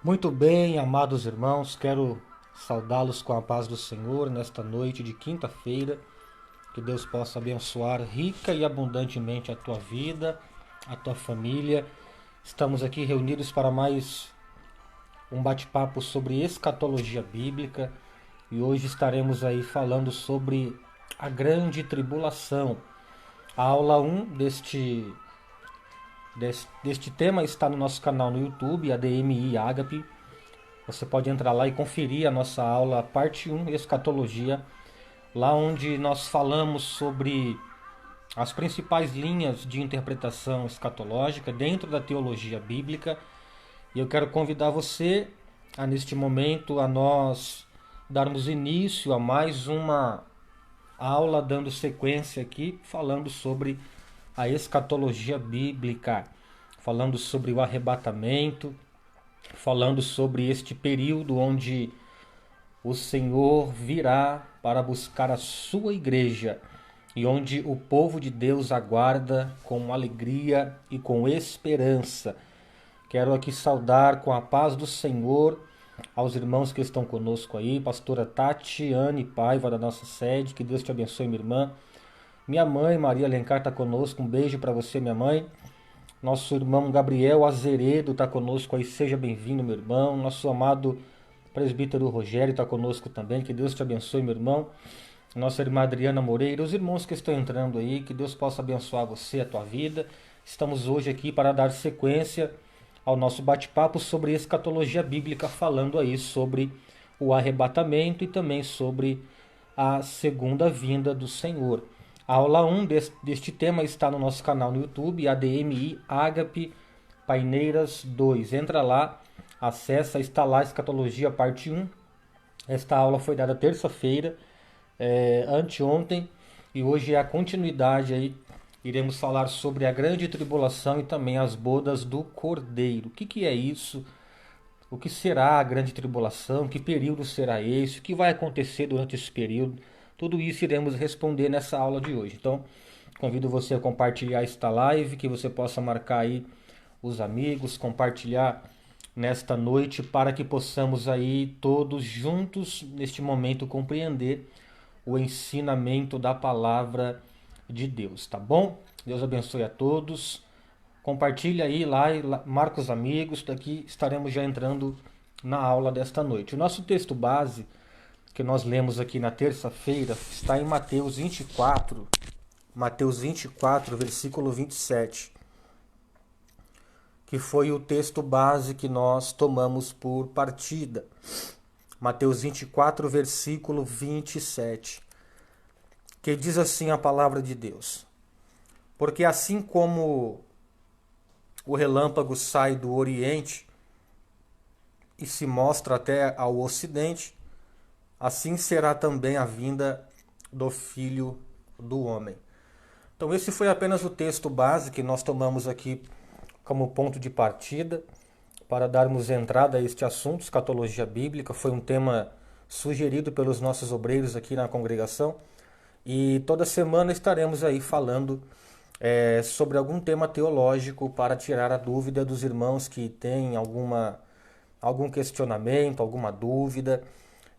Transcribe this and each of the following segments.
Muito bem, amados irmãos, quero saudá-los com a paz do Senhor nesta noite de quinta-feira. Que Deus possa abençoar rica e abundantemente a tua vida, a tua família. Estamos aqui reunidos para mais um bate-papo sobre escatologia bíblica e hoje estaremos aí falando sobre a grande tribulação. A aula um deste tema está no nosso canal no YouTube, ADMI Agape. Você pode entrar lá e conferir a nossa aula, parte um, Escatologia, lá onde nós falamos sobre as principais linhas de interpretação escatológica dentro da teologia bíblica. E eu quero convidar você, neste momento, a nós darmos início a mais uma aula, dando sequência aqui, falando sobre a escatologia bíblica, falando sobre o arrebatamento, falando sobre este período onde o Senhor virá para buscar a sua igreja e onde o povo de Deus aguarda com alegria e com esperança. Quero aqui saudar com a paz do Senhor aos irmãos que estão conosco aí, pastora Tatiane Paiva da nossa sede, que Deus te abençoe, minha irmã. Minha mãe, Maria Alencar, está conosco, um beijo para você, minha mãe. Nosso irmão Gabriel Azeredo está conosco aí, seja bem-vindo, meu irmão. Nosso amado presbítero Rogério está conosco também, que Deus te abençoe, meu irmão. Nossa irmã Adriana Moreira, os irmãos que estão entrando aí, que Deus possa abençoar você, a tua vida. Estamos hoje aqui para dar sequência ao nosso bate-papo sobre escatologia bíblica, falando aí sobre o arrebatamento e também sobre a segunda vinda do Senhor. A aula 1 deste tema está no nosso canal no YouTube, ADMI Agape Paineiras 2. Entra lá, acessa, está lá Escatologia parte 1. Esta aula foi dada terça-feira, anteontem, e hoje é a continuidade aí. Iremos falar sobre a grande tribulação e também as bodas do Cordeiro. O que é isso? O que será a grande tribulação? Que período será esse? O que vai acontecer durante esse período? Tudo isso iremos responder nessa aula de hoje. Então, convido você a compartilhar esta live, que você possa marcar aí os amigos, compartilhar nesta noite para que possamos aí todos juntos neste momento compreender o ensinamento da palavra de Deus, tá bom? Deus abençoe a todos. Compartilha aí lá, marca os amigos, daqui estaremos já entrando na aula desta noite. O nosso texto base que nós lemos aqui na terça-feira está em Mateus 24, versículo 27, que foi o texto base que nós tomamos por partida. Mateus 24, versículo 27, que diz assim a palavra de Deus: Porque assim como o relâmpago sai do Oriente e se mostra até ao Ocidente, assim será também a vinda do Filho do Homem. Então esse foi apenas o texto base que nós tomamos aqui como ponto de partida para darmos entrada a este assunto, escatologia bíblica. Foi um tema sugerido pelos nossos obreiros aqui na congregação e toda semana estaremos aí falando sobre algum tema teológico para tirar a dúvida dos irmãos que têm algum questionamento, alguma dúvida.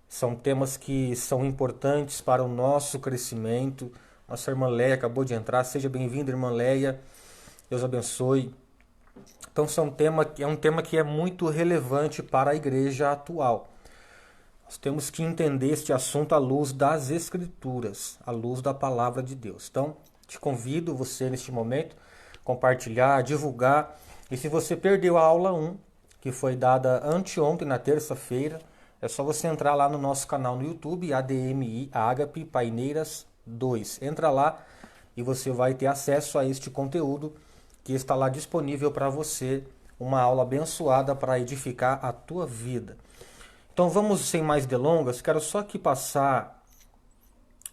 São temas que são importantes para o nosso crescimento. Nossa irmã Leia acabou de entrar. Seja bem-vinda, irmã Leia. Deus abençoe. Então é um tema que é muito relevante para a igreja atual. Nós temos que entender este assunto à luz das Escrituras, à luz da palavra de Deus. Então, te convido você neste momento compartilhar, divulgar. E se você perdeu a aula 1, que foi dada anteontem, na terça-feira, é só você entrar lá no nosso canal no YouTube, ADMI Agape Paineiras 2. Entra lá e você vai ter acesso a este conteúdo que está lá disponível para você, uma aula abençoada para edificar a tua vida. Então vamos, sem mais delongas, quero só aqui passar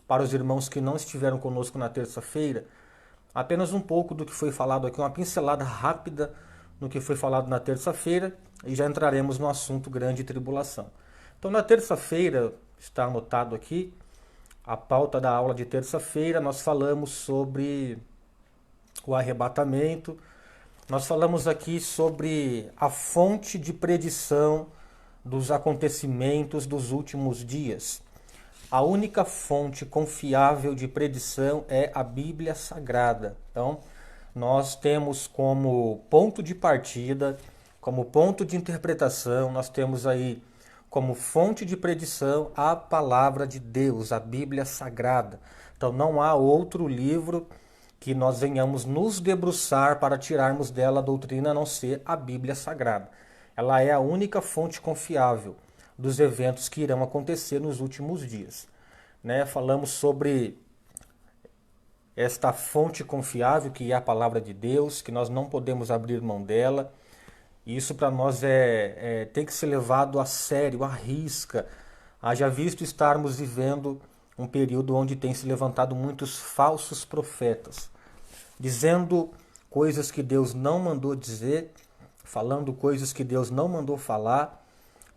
para os irmãos que não estiveram conosco na terça-feira, apenas um pouco do que foi falado aqui, uma pincelada rápida no que foi falado na terça-feira, e já entraremos no assunto grande tribulação. Então na terça-feira, está anotado aqui, a pauta da aula de terça-feira, nós falamos sobre o arrebatamento, Nós falamos aqui sobre a fonte de predição dos acontecimentos dos últimos dias. A única fonte confiável de predição é a Bíblia Sagrada. Então, nós temos como ponto de partida, como ponto de interpretação, nós temos aí como fonte de predição a palavra de Deus, a Bíblia Sagrada. Então, não há outro livro que nós venhamos nos debruçar para tirarmos dela a doutrina a não ser a Bíblia Sagrada. Ela é a única fonte confiável dos eventos que irão acontecer nos últimos dias. Falamos sobre esta fonte confiável que é a palavra de Deus, que nós não podemos abrir mão dela. E isso para nós tem que ser levado a sério, à risca. Haja visto estarmos vivendo um período onde tem se levantado muitos falsos profetas, dizendo coisas que Deus não mandou dizer, falando coisas que Deus não mandou falar,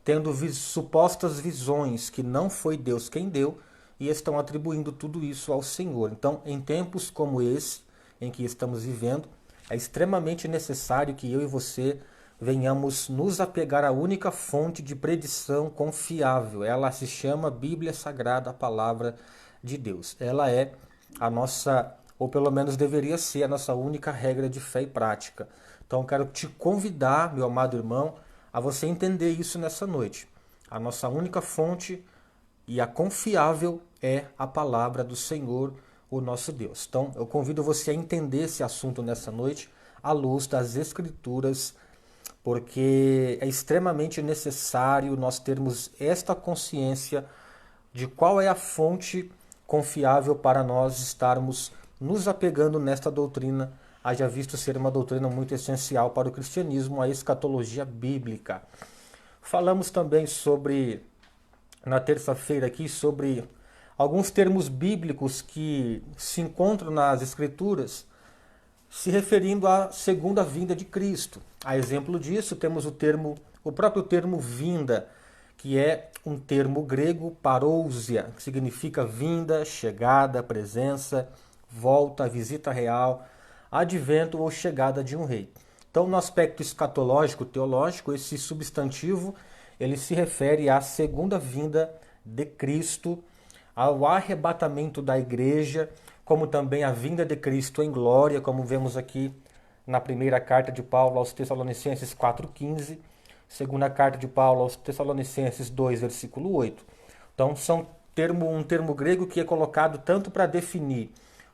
tendo supostas visões que não foi Deus quem deu, e estão atribuindo tudo isso ao Senhor. Então, em tempos como esse, em que estamos vivendo, é extremamente necessário que eu e você venhamos nos apegar à única fonte de predição confiável. Ela se chama Bíblia Sagrada, a Palavra de Deus. Ela é a nossa, ou pelo menos deveria ser, a nossa única regra de fé e prática. Então, quero te convidar, meu amado irmão, a você entender isso nessa noite. A nossa única fonte e a confiável é a palavra do Senhor, o nosso Deus. Então, eu convido você a entender esse assunto nessa noite à luz das Escrituras, porque é extremamente necessário nós termos esta consciência de qual é a fonte confiável para nós estarmos nos apegando nesta doutrina, haja visto ser uma doutrina muito essencial para o cristianismo, a escatologia bíblica. Falamos também sobre, na terça-feira aqui, sobre alguns termos bíblicos que se encontram nas Escrituras, se referindo à segunda vinda de Cristo. A exemplo disso, temos o próprio termo vinda, que é um termo grego parousia, que significa vinda, chegada, presença, volta, visita real, advento ou chegada de um rei. Então, no aspecto escatológico, teológico, esse substantivo ele se refere à segunda vinda de Cristo, ao arrebatamento da igreja, como também a vinda de Cristo em glória, como vemos aqui na primeira carta de Paulo aos Tessalonicenses 4,15, segunda carta de Paulo aos Tessalonicenses 2, versículo 8. Então, um termo grego que é colocado tanto para definir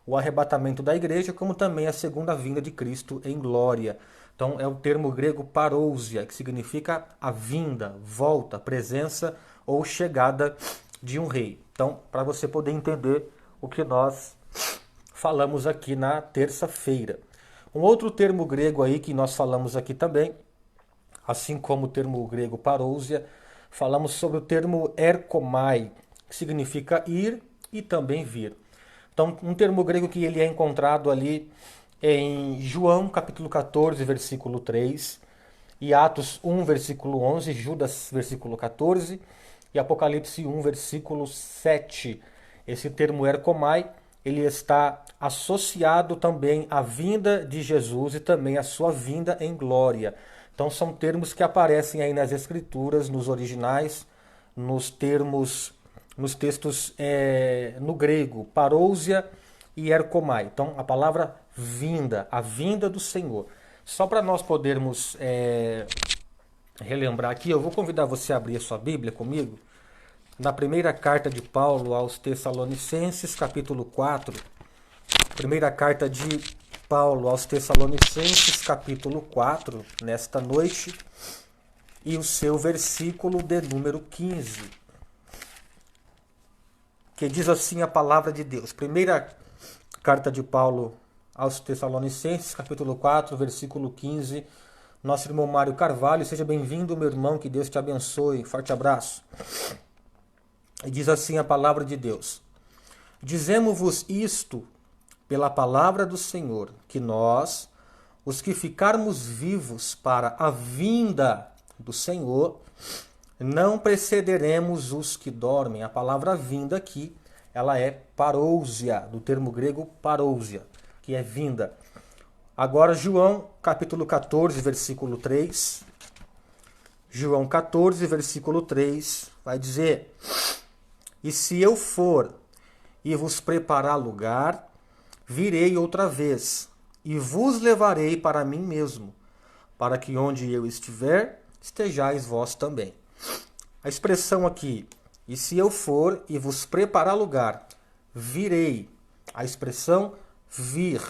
o arrebatamento da igreja, como também a segunda vinda de Cristo em glória. Então, é o termo grego parousia, que significa a vinda, volta, presença ou chegada de um rei. Então, para você poder entender o que nós falamos aqui na terça-feira. Um outro termo grego aí que nós falamos aqui também, assim como o termo grego parousia, falamos sobre o termo erkomai, que significa ir e também vir. Então, um termo grego que ele é encontrado ali em João, capítulo 14, versículo 3, e Atos 1, versículo 11, Judas, versículo 14, e Apocalipse 1, versículo 7. Esse termo erkomai, ele está associado também à vinda de Jesus e também à sua vinda em glória. Então são termos que aparecem aí nas Escrituras, nos originais, nos textos no grego, parousia e erkomai. Então a palavra vinda, a vinda do Senhor. Só para nós podermos relembrar aqui, eu vou convidar você a abrir a sua Bíblia comigo, na primeira carta de Paulo aos Tessalonicenses, capítulo 4. Primeira carta de Paulo aos Tessalonicenses, capítulo 4, nesta noite, e o seu versículo de número 15, que diz assim a palavra de Deus. Primeira carta de Paulo aos Tessalonicenses, capítulo 4, versículo 15. Nosso irmão Mário Carvalho, seja bem-vindo, meu irmão, que Deus te abençoe. Forte abraço. E diz assim a palavra de Deus: Dizemos-vos isto pela palavra do Senhor, que nós, os que ficarmos vivos para a vinda do Senhor, não precederemos os que dormem. A palavra vinda aqui, ela é parousia, do termo grego parousia, que é vinda. Agora, João, capítulo 14, versículo 3. João 14, versículo 3, vai dizer: E se eu for e vos preparar lugar, virei outra vez, e vos levarei para mim mesmo, para que onde eu estiver, estejais vós também. A expressão aqui, e se eu for e vos preparar lugar, virei. A expressão vir.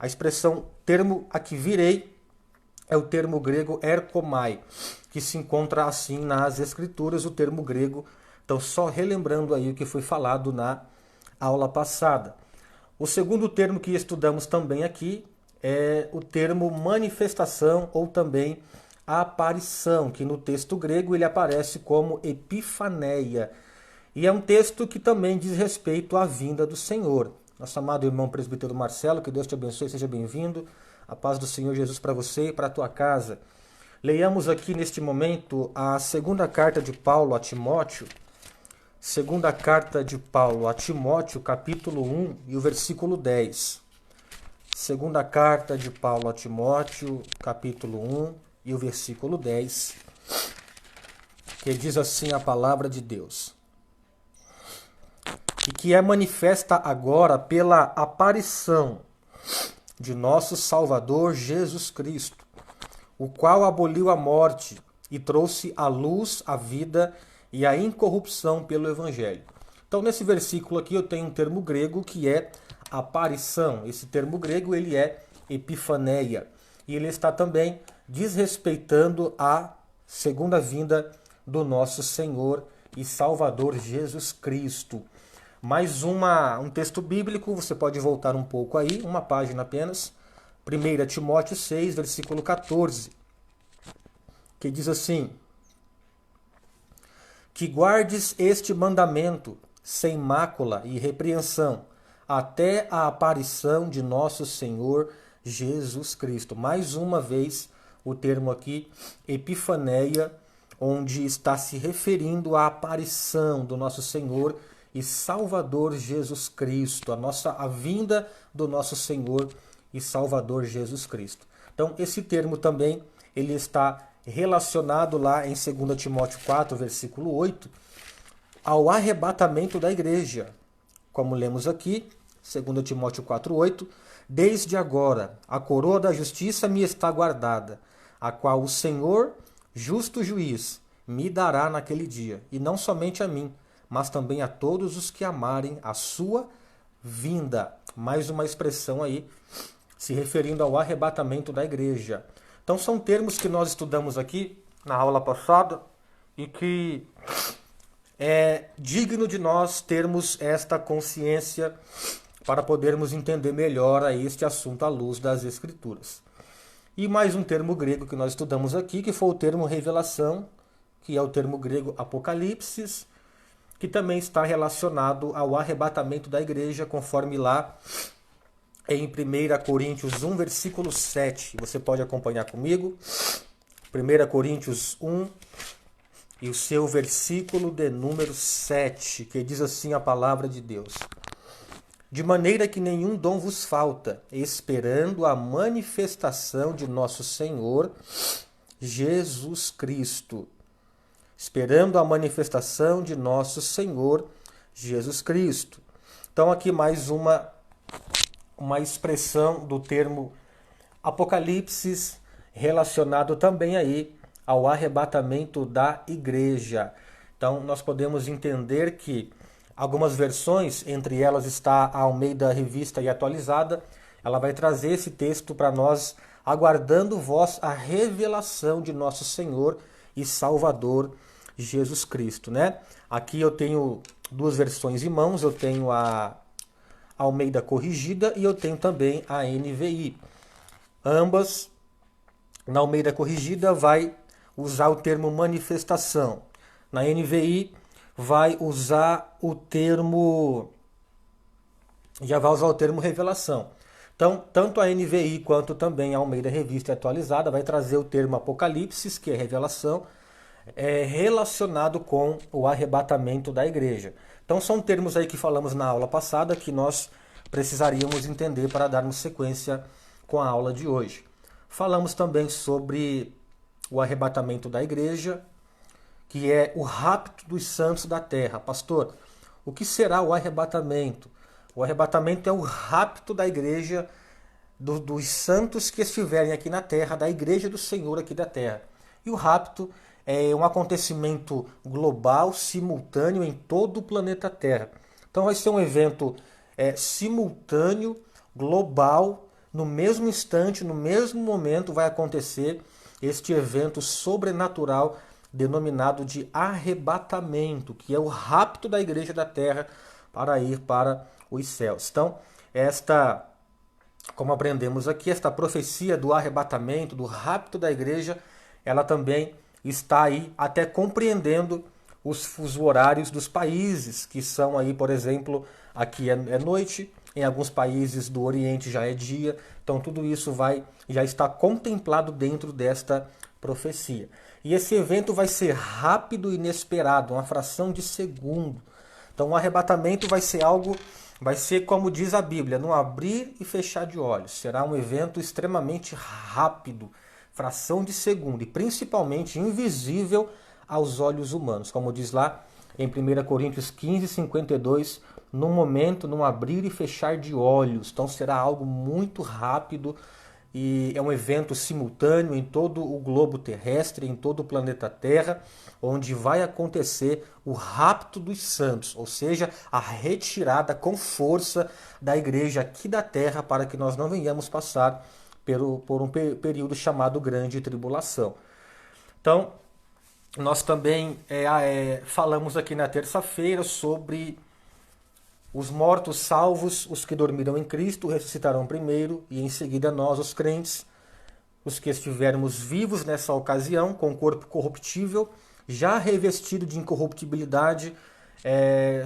A expressão termo aqui virei é o termo grego erkomai, que se encontra assim nas escrituras, o termo grego. Então, só relembrando aí o que foi falado na aula passada. O segundo termo que estudamos também aqui é o termo manifestação ou também aparição, que no texto grego ele aparece como epifaneia. E é um texto que também diz respeito à vinda do Senhor. Nosso amado irmão presbítero Marcelo, que Deus te abençoe, seja bem-vindo. A paz do Senhor Jesus para você e para a tua casa. Leiamos aqui neste momento a segunda carta de Paulo a Timóteo. Segunda carta de Paulo a Timóteo, capítulo 1 e o versículo 10. Segunda carta de Paulo a Timóteo, capítulo 1 e o versículo 10, que diz assim a palavra de Deus: E que é manifesta agora pela aparição de nosso Salvador Jesus Cristo, o qual aboliu a morte e trouxe à luz a vida e a incorrupção pelo Evangelho. Então, nesse versículo aqui eu tenho um termo grego que é aparição. Esse termo grego ele é epifaneia. E ele está também desrespeitando a segunda vinda do nosso Senhor e Salvador Jesus Cristo. Mais um texto bíblico, você pode voltar um pouco aí, uma página apenas. 1 Timóteo 6, versículo 14, que diz assim: Que guardes este mandamento sem mácula e repreensão, até a aparição de nosso Senhor Jesus Cristo. Mais uma vez, o termo aqui, epifaneia, onde está se referindo à aparição do nosso Senhor e Salvador Jesus Cristo, a vinda do nosso Senhor e Salvador Jesus Cristo. Então, esse termo também ele está relacionado lá em 2 Timóteo 4, versículo 8, ao arrebatamento da igreja. Como lemos aqui, 2 Timóteo 4, 8, Desde agora a coroa da justiça me está guardada, a qual o Senhor, justo juiz, me dará naquele dia, e não somente a mim, mas também a todos os que amarem a sua vinda. Mais uma expressão aí, se referindo ao arrebatamento da igreja. Então são termos que nós estudamos aqui na aula passada e que é digno de nós termos esta consciência para podermos entender melhor aí este assunto à luz das Escrituras. E mais um termo grego que nós estudamos aqui, que foi o termo revelação, que é o termo grego apocalipsis, que também está relacionado ao arrebatamento da igreja, conforme lá em 1 Coríntios 1, versículo 7. Você pode acompanhar comigo. 1 Coríntios 1 e o seu versículo de número 7, que diz assim a palavra de Deus: De maneira que nenhum dom vos falta, esperando a manifestação de nosso Senhor Jesus Cristo. Esperando a manifestação de nosso Senhor Jesus Cristo. Então aqui mais uma expressão do termo Apocalipse relacionado também aí ao arrebatamento da igreja. Então nós podemos entender que algumas versões, entre elas está a Almeida Revista e Atualizada, ela vai trazer esse texto para nós, aguardando vós a revelação de nosso Senhor e Salvador Jesus Cristo, né? Aqui eu tenho duas versões em mãos, eu tenho a Almeida Corrigida e eu tenho também a NVI. Ambas, na Almeida Corrigida, vai usar o termo manifestação. Na NVI, vai usar o termo revelação. Então, tanto a NVI quanto também a Almeida Revista Atualizada vai trazer o termo apocalipse, que é revelação, relacionado com o arrebatamento da igreja. Então são termos aí que falamos na aula passada que nós precisaríamos entender para darmos sequência com a aula de hoje. Falamos também sobre o arrebatamento da igreja, que é o rapto dos santos da terra. Pastor, o que será o arrebatamento? O arrebatamento é o rapto da igreja, dos santos que estiverem aqui na terra, da igreja do Senhor aqui da terra. E o rapto é um acontecimento global, simultâneo em todo o planeta Terra. Então vai ser um evento simultâneo, global, no mesmo instante, no mesmo momento vai acontecer este evento sobrenatural denominado de arrebatamento, que é o rapto da igreja da terra para ir para os céus. Então, como aprendemos aqui, esta profecia do arrebatamento, do rapto da igreja, ela também está aí até compreendendo os fusos horários dos países, que são aí, por exemplo, aqui é noite, em alguns países do Oriente já é dia, então tudo isso já está contemplado dentro desta profecia. E esse evento vai ser rápido e inesperado, uma fração de segundo. Então o arrebatamento vai ser como diz a Bíblia, no abrir e fechar de olhos. Será um evento extremamente rápido, fração de segundo, e principalmente invisível aos olhos humanos. Como diz lá em 1 Coríntios 15, 52, num momento, num abrir e fechar de olhos. Então será algo muito rápido e é um evento simultâneo em todo o globo terrestre, em todo o planeta Terra, onde vai acontecer o rapto dos santos, ou seja, a retirada com força da igreja aqui da Terra para que nós não venhamos passar por um período chamado Grande Tribulação. Então, nós também falamos aqui na terça-feira sobre os mortos salvos, os que dormiram em Cristo, ressuscitarão primeiro, e em seguida nós, os crentes, os que estivermos vivos nessa ocasião, com o corpo corruptível, já revestido de incorruptibilidade,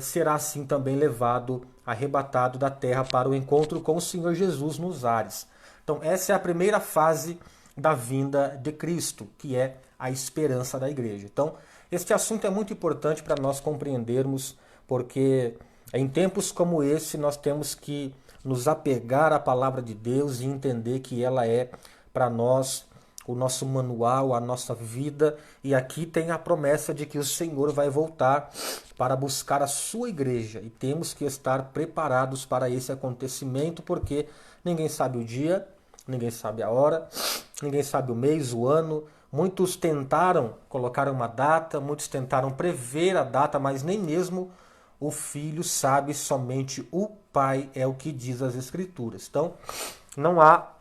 será assim também levado, arrebatado da terra para o encontro com o Senhor Jesus nos ares. Então essa é a primeira fase da vinda de Cristo, que é a esperança da igreja. Então este assunto é muito importante para nós compreendermos, porque em tempos como esse nós temos que nos apegar à palavra de Deus e entender que ela é para nós o nosso manual, a nossa vida, e aqui tem a promessa de que o Senhor vai voltar para buscar a sua igreja, e temos que estar preparados para esse acontecimento, porque ninguém sabe o dia, ninguém sabe a hora, ninguém sabe o mês, o ano. Muitos tentaram colocar uma data, muitos tentaram prever a data, mas nem mesmo o Filho sabe, somente o Pai é o que diz as Escrituras. Então, não há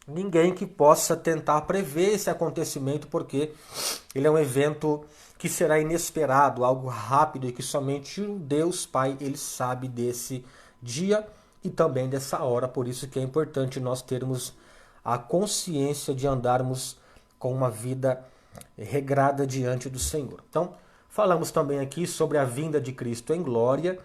ninguém que possa tentar prever esse acontecimento, porque ele é um evento que será inesperado, algo rápido, e que somente o Deus Pai ele sabe desse dia e também dessa hora. Por isso que é importante nós termos a consciência de andarmos com uma vida regrada diante do Senhor. Então, falamos também aqui sobre a vinda de Cristo em glória.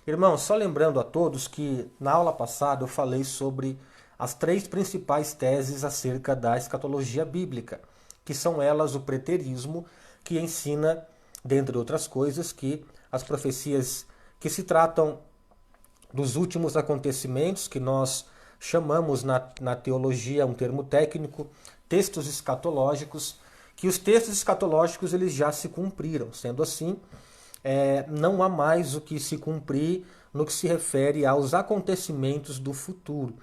Irmãos, só lembrando a todos que na aula passada eu falei sobre as 3 principais teses acerca da escatologia bíblica, que são elas o preterismo, que ensina, dentre outras coisas, que as profecias que se tratam dos últimos acontecimentos, que nós chamamos na teologia, um termo técnico, textos escatológicos, que os textos escatológicos eles já se cumpriram. Sendo assim, não há mais o que se cumprir no que se refere aos acontecimentos do futuro.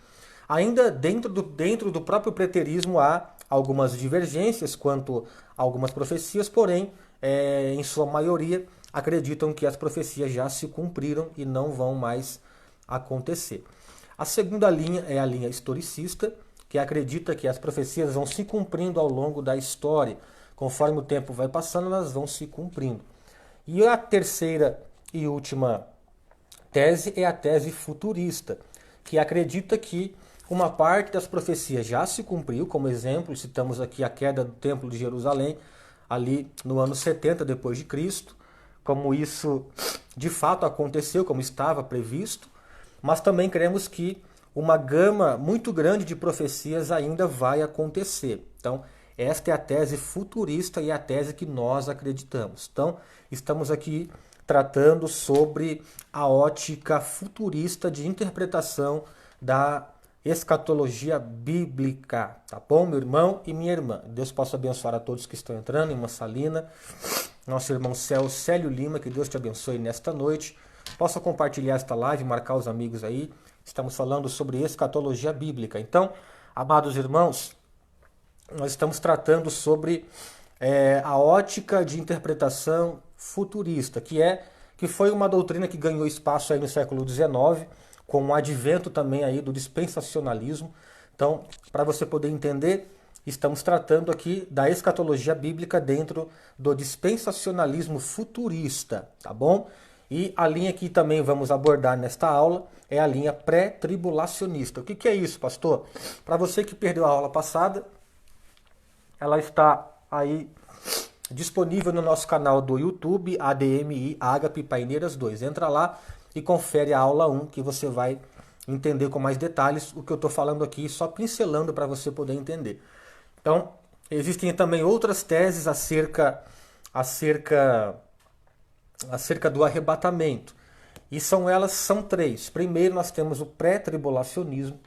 Ainda dentro do próprio preterismo há algumas divergências quanto a algumas profecias, porém, em sua maioria, acreditam que as profecias já se cumpriram e não vão mais acontecer. A segunda linha é a linha historicista, que acredita que as profecias vão se cumprindo ao longo da história. Conforme o tempo vai passando, elas vão se cumprindo. E a terceira e última tese é a tese futurista, que acredita que uma parte das profecias já se cumpriu. Como exemplo, citamos aqui a queda do Templo de Jerusalém, ali no ano 70 depois de Cristo, como isso de fato aconteceu, como estava previsto, mas também cremos que uma gama muito grande de profecias ainda vai acontecer. Então, esta é a tese futurista e a tese que nós acreditamos. Então, estamos aqui tratando sobre a ótica futurista de interpretação da escatologia bíblica, tá bom, meu irmão e minha irmã? Deus possa abençoar a todos que estão entrando em Massalina. Nosso irmão Célio Lima, que Deus te abençoe nesta noite. Possa compartilhar esta live, marcar os amigos aí. Estamos falando sobre escatologia bíblica. Então, amados irmãos, nós estamos tratando sobre a ótica de interpretação futurista, que foi uma doutrina que ganhou espaço aí no século XIX, com o advento também aí do dispensacionalismo. Então, para você poder entender, estamos tratando aqui da escatologia bíblica dentro do dispensacionalismo futurista, tá bom? E a linha que também vamos abordar nesta aula é a linha pré-tribulacionista. O que é isso, pastor? Para você que perdeu a aula passada, ela está aí disponível no nosso canal do YouTube, ADMI Ágape Paineiras 2. Entra lá e confere a aula 1, que você vai entender com mais detalhes o que eu estou falando aqui, só pincelando para você poder entender. Então, existem também outras teses acerca do arrebatamento. E são três. Primeiro, nós temos o pré-tribulacionismo,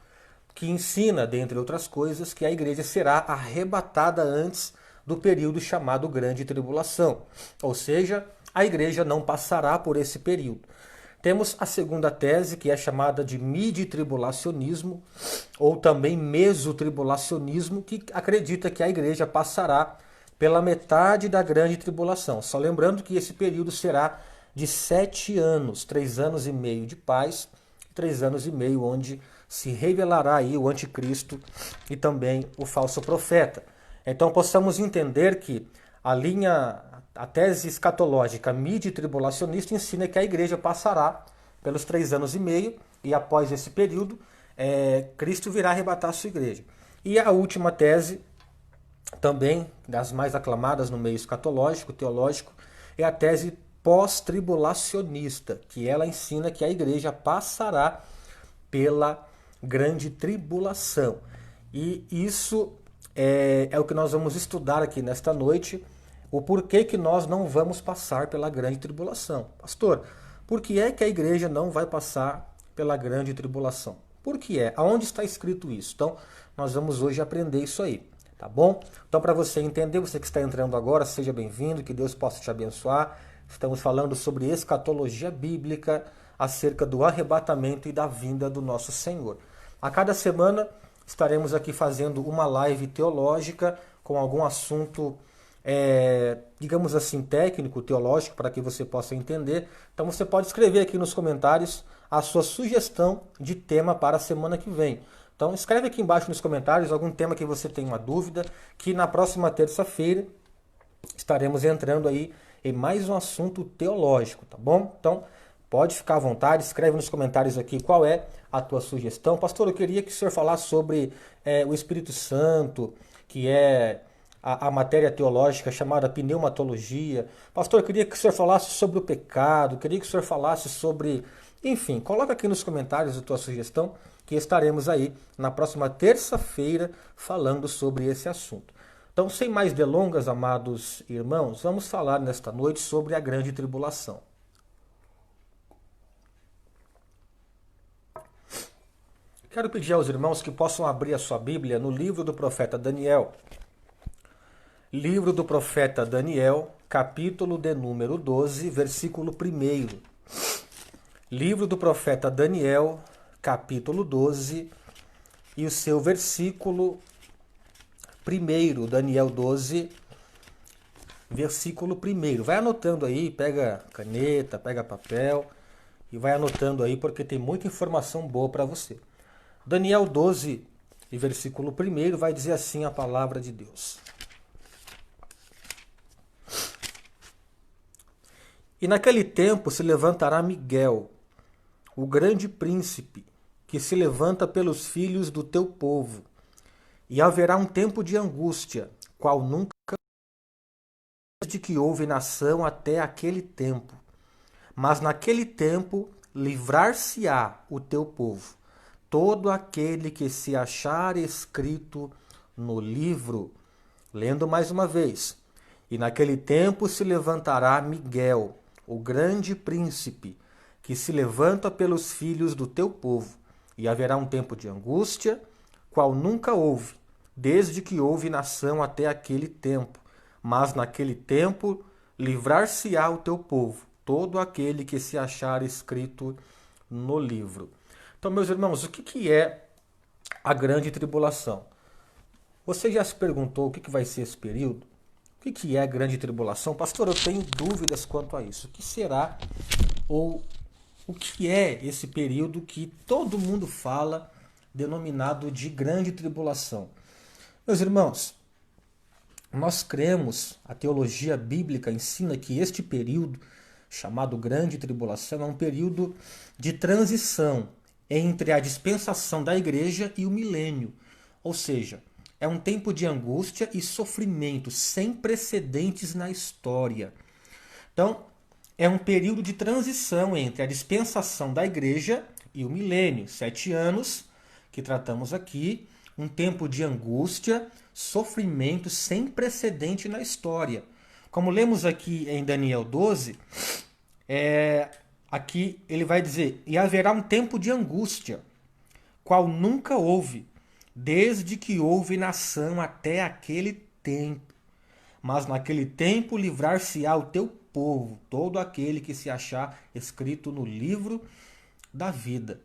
que ensina, dentre outras coisas, que a igreja será arrebatada antes do período chamado Grande Tribulação. Ou seja, a igreja não passará por esse período. Temos a segunda tese, que é chamada de midi-tribulacionismo, ou também mesotribulacionismo, que acredita que a igreja passará pela metade da Grande Tribulação. Só lembrando que esse período será de 7 anos, 3 anos e meio de paz, 3 anos e meio onde se revelará aí o anticristo e também o falso profeta. Então possamos entender que a tese escatológica midi-tribulacionista ensina que a igreja passará pelos 3 anos e meio e após esse período, Cristo virá arrebatar a sua igreja. E a última tese, também das mais aclamadas no meio escatológico, teológico, é a tese pós-tribulacionista, que ela ensina que a igreja passará pela grande tribulação. E isso é o que nós vamos estudar aqui nesta noite, o porquê que nós não vamos passar pela grande tribulação. Pastor, por que é que a igreja não vai passar pela grande tribulação? Por que é? Aonde está escrito isso? Então, nós vamos hoje aprender isso aí, tá bom? Então, para você entender, você que está entrando agora, seja bem-vindo, que Deus possa te abençoar. Estamos falando sobre escatologia bíblica, acerca do arrebatamento e da vinda do nosso Senhor. A cada semana estaremos aqui fazendo uma live teológica com algum assunto, digamos assim, técnico, teológico, para que você possa entender. Então você pode escrever aqui nos comentários a sua sugestão de tema para a semana que vem. Então escreve aqui embaixo nos comentários algum tema que você tem uma dúvida, que na próxima terça-feira estaremos entrando aí em mais um assunto teológico, tá bom? Então pode ficar à vontade, escreve nos comentários aqui qual é a tua sugestão. Pastor, eu queria que o senhor falasse sobre o Espírito Santo, que é a matéria teológica chamada pneumatologia. Pastor, eu queria que o senhor falasse sobre o pecado, eu queria que o senhor falasse sobre... Enfim, coloca aqui nos comentários a tua sugestão, que estaremos aí na próxima terça-feira falando sobre esse assunto. Então, sem mais delongas, amados irmãos, vamos falar nesta noite sobre a grande tribulação. Quero pedir aos irmãos que possam abrir a sua Bíblia no livro do profeta Daniel. Livro do profeta Daniel, capítulo de número 12, versículo 1. Livro do profeta Daniel, capítulo 12, e o seu versículo 1. Daniel 12, versículo 1. Vai anotando aí, pega caneta, pega papel e vai anotando aí, porque tem muita informação boa para você. Daniel 12, e versículo 1, vai dizer assim a palavra de Deus. E naquele tempo se levantará Miguel, o grande príncipe, que se levanta pelos filhos do teu povo, e haverá um tempo de angústia, qual nunca desde que houve nação até aquele tempo. Mas naquele tempo livrar-se-á o teu povo, todo aquele que se achar escrito no livro. Lendo mais uma vez. E naquele tempo se levantará Miguel, o grande príncipe, que se levanta pelos filhos do teu povo, E haverá um tempo de angústia, qual nunca houve, desde que houve nação até aquele tempo. Mas naquele tempo livrar-se-á o teu povo, todo aquele que se achar escrito no livro. Então, meus irmãos, o que é a grande tribulação? Você já se perguntou o que vai ser esse período? O que é a grande tribulação? Pastor, eu tenho dúvidas quanto a isso. O que será ou o que é esse período que todo mundo fala, denominado de grande tribulação? Meus irmãos, nós cremos, a teologia bíblica ensina que este período, chamado grande tribulação, é um período de transição entre a dispensação da igreja e o milênio. Ou seja, é um tempo de angústia e sofrimento sem precedentes na história. Então, é um período de transição entre a dispensação da igreja e o milênio. 7 anos, que tratamos aqui, um tempo de angústia, sofrimento sem precedente na história. Como lemos aqui em Daniel 12, aqui ele vai dizer, e haverá um tempo de angústia, qual nunca houve, desde que houve nação até aquele tempo. Mas naquele tempo livrar-se-á o teu povo, todo aquele que se achar escrito no livro da vida.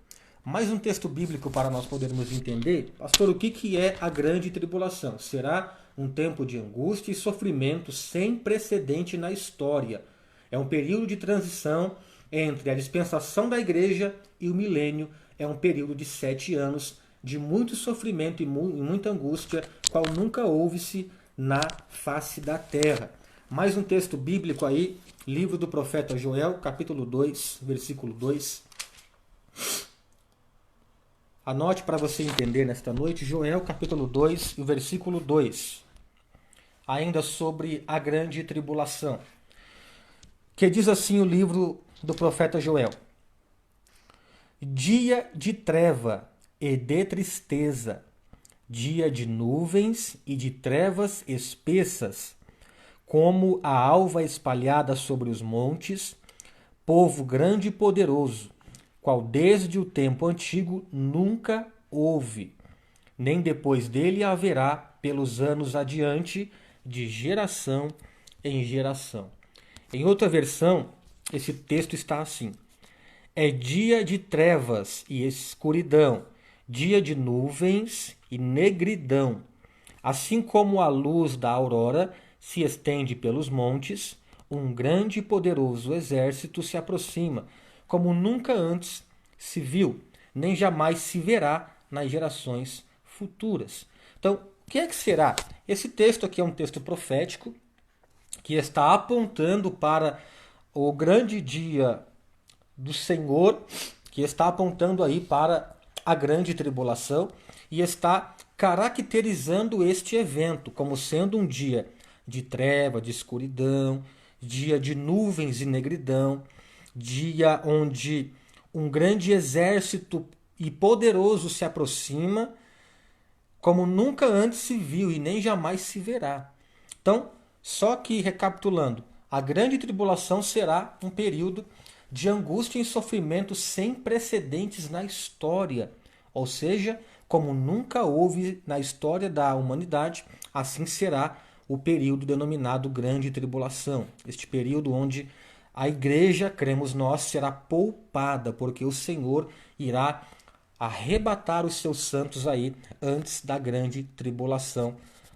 Mais um texto bíblico para nós podermos entender. Pastor, o que é a grande tribulação? Será um tempo de angústia e sofrimento sem precedente na história. É um período de transição entre a dispensação da igreja e o milênio. É um período de 7 anos de muito sofrimento e muita angústia, qual nunca houve-se na face da terra. Mais um texto bíblico aí, livro do profeta Joel, capítulo 2, versículo 2. Anote para você entender nesta noite, Joel, capítulo 2, e o versículo 2. Ainda sobre a grande tribulação. Que diz assim o livro do profeta Joel. Dia de treva e de tristeza, dia de nuvens e de trevas espessas, como a alva espalhada sobre os montes, povo grande e poderoso, qual desde o tempo antigo nunca houve, nem depois dele haverá pelos anos adiante, de geração em geração. Em outra versão, esse texto está assim: é dia de trevas e escuridão, dia de nuvens e negridão. Assim como a luz da aurora se estende pelos montes, um grande e poderoso exército se aproxima, como nunca antes se viu, nem jamais se verá nas gerações futuras. Então, o que é que será? Esse texto aqui é um texto profético que está apontando para o grande dia do Senhor, que está apontando aí para a grande tribulação e está caracterizando este evento como sendo um dia de treva, de escuridão, dia de nuvens e negridão, dia onde um grande exército e poderoso se aproxima, como nunca antes se viu e nem jamais se verá. Então, só que recapitulando, a grande tribulação será um período de angústia e sofrimento sem precedentes na história, ou seja, como nunca houve na história da humanidade, assim será o período denominado Grande Tribulação. Este período onde a igreja, cremos nós, será poupada, porque o Senhor irá arrebatar os seus santos aí antes da Grande Tribulação,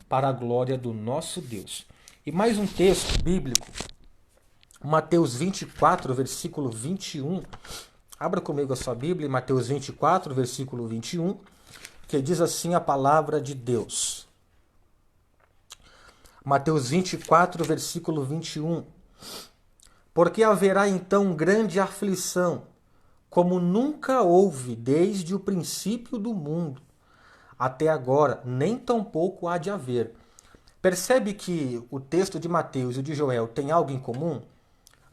para a glória do nosso Deus. E mais um texto bíblico, Mateus 24, versículo 21. Abra comigo a sua Bíblia, Mateus 24, versículo 21, que diz assim a palavra de Deus. Mateus 24, versículo 21. Porque haverá então grande aflição, como nunca houve desde o princípio do mundo, até agora, nem tampouco há de haver. Percebe que o texto de Mateus e de Joel tem algo em comum?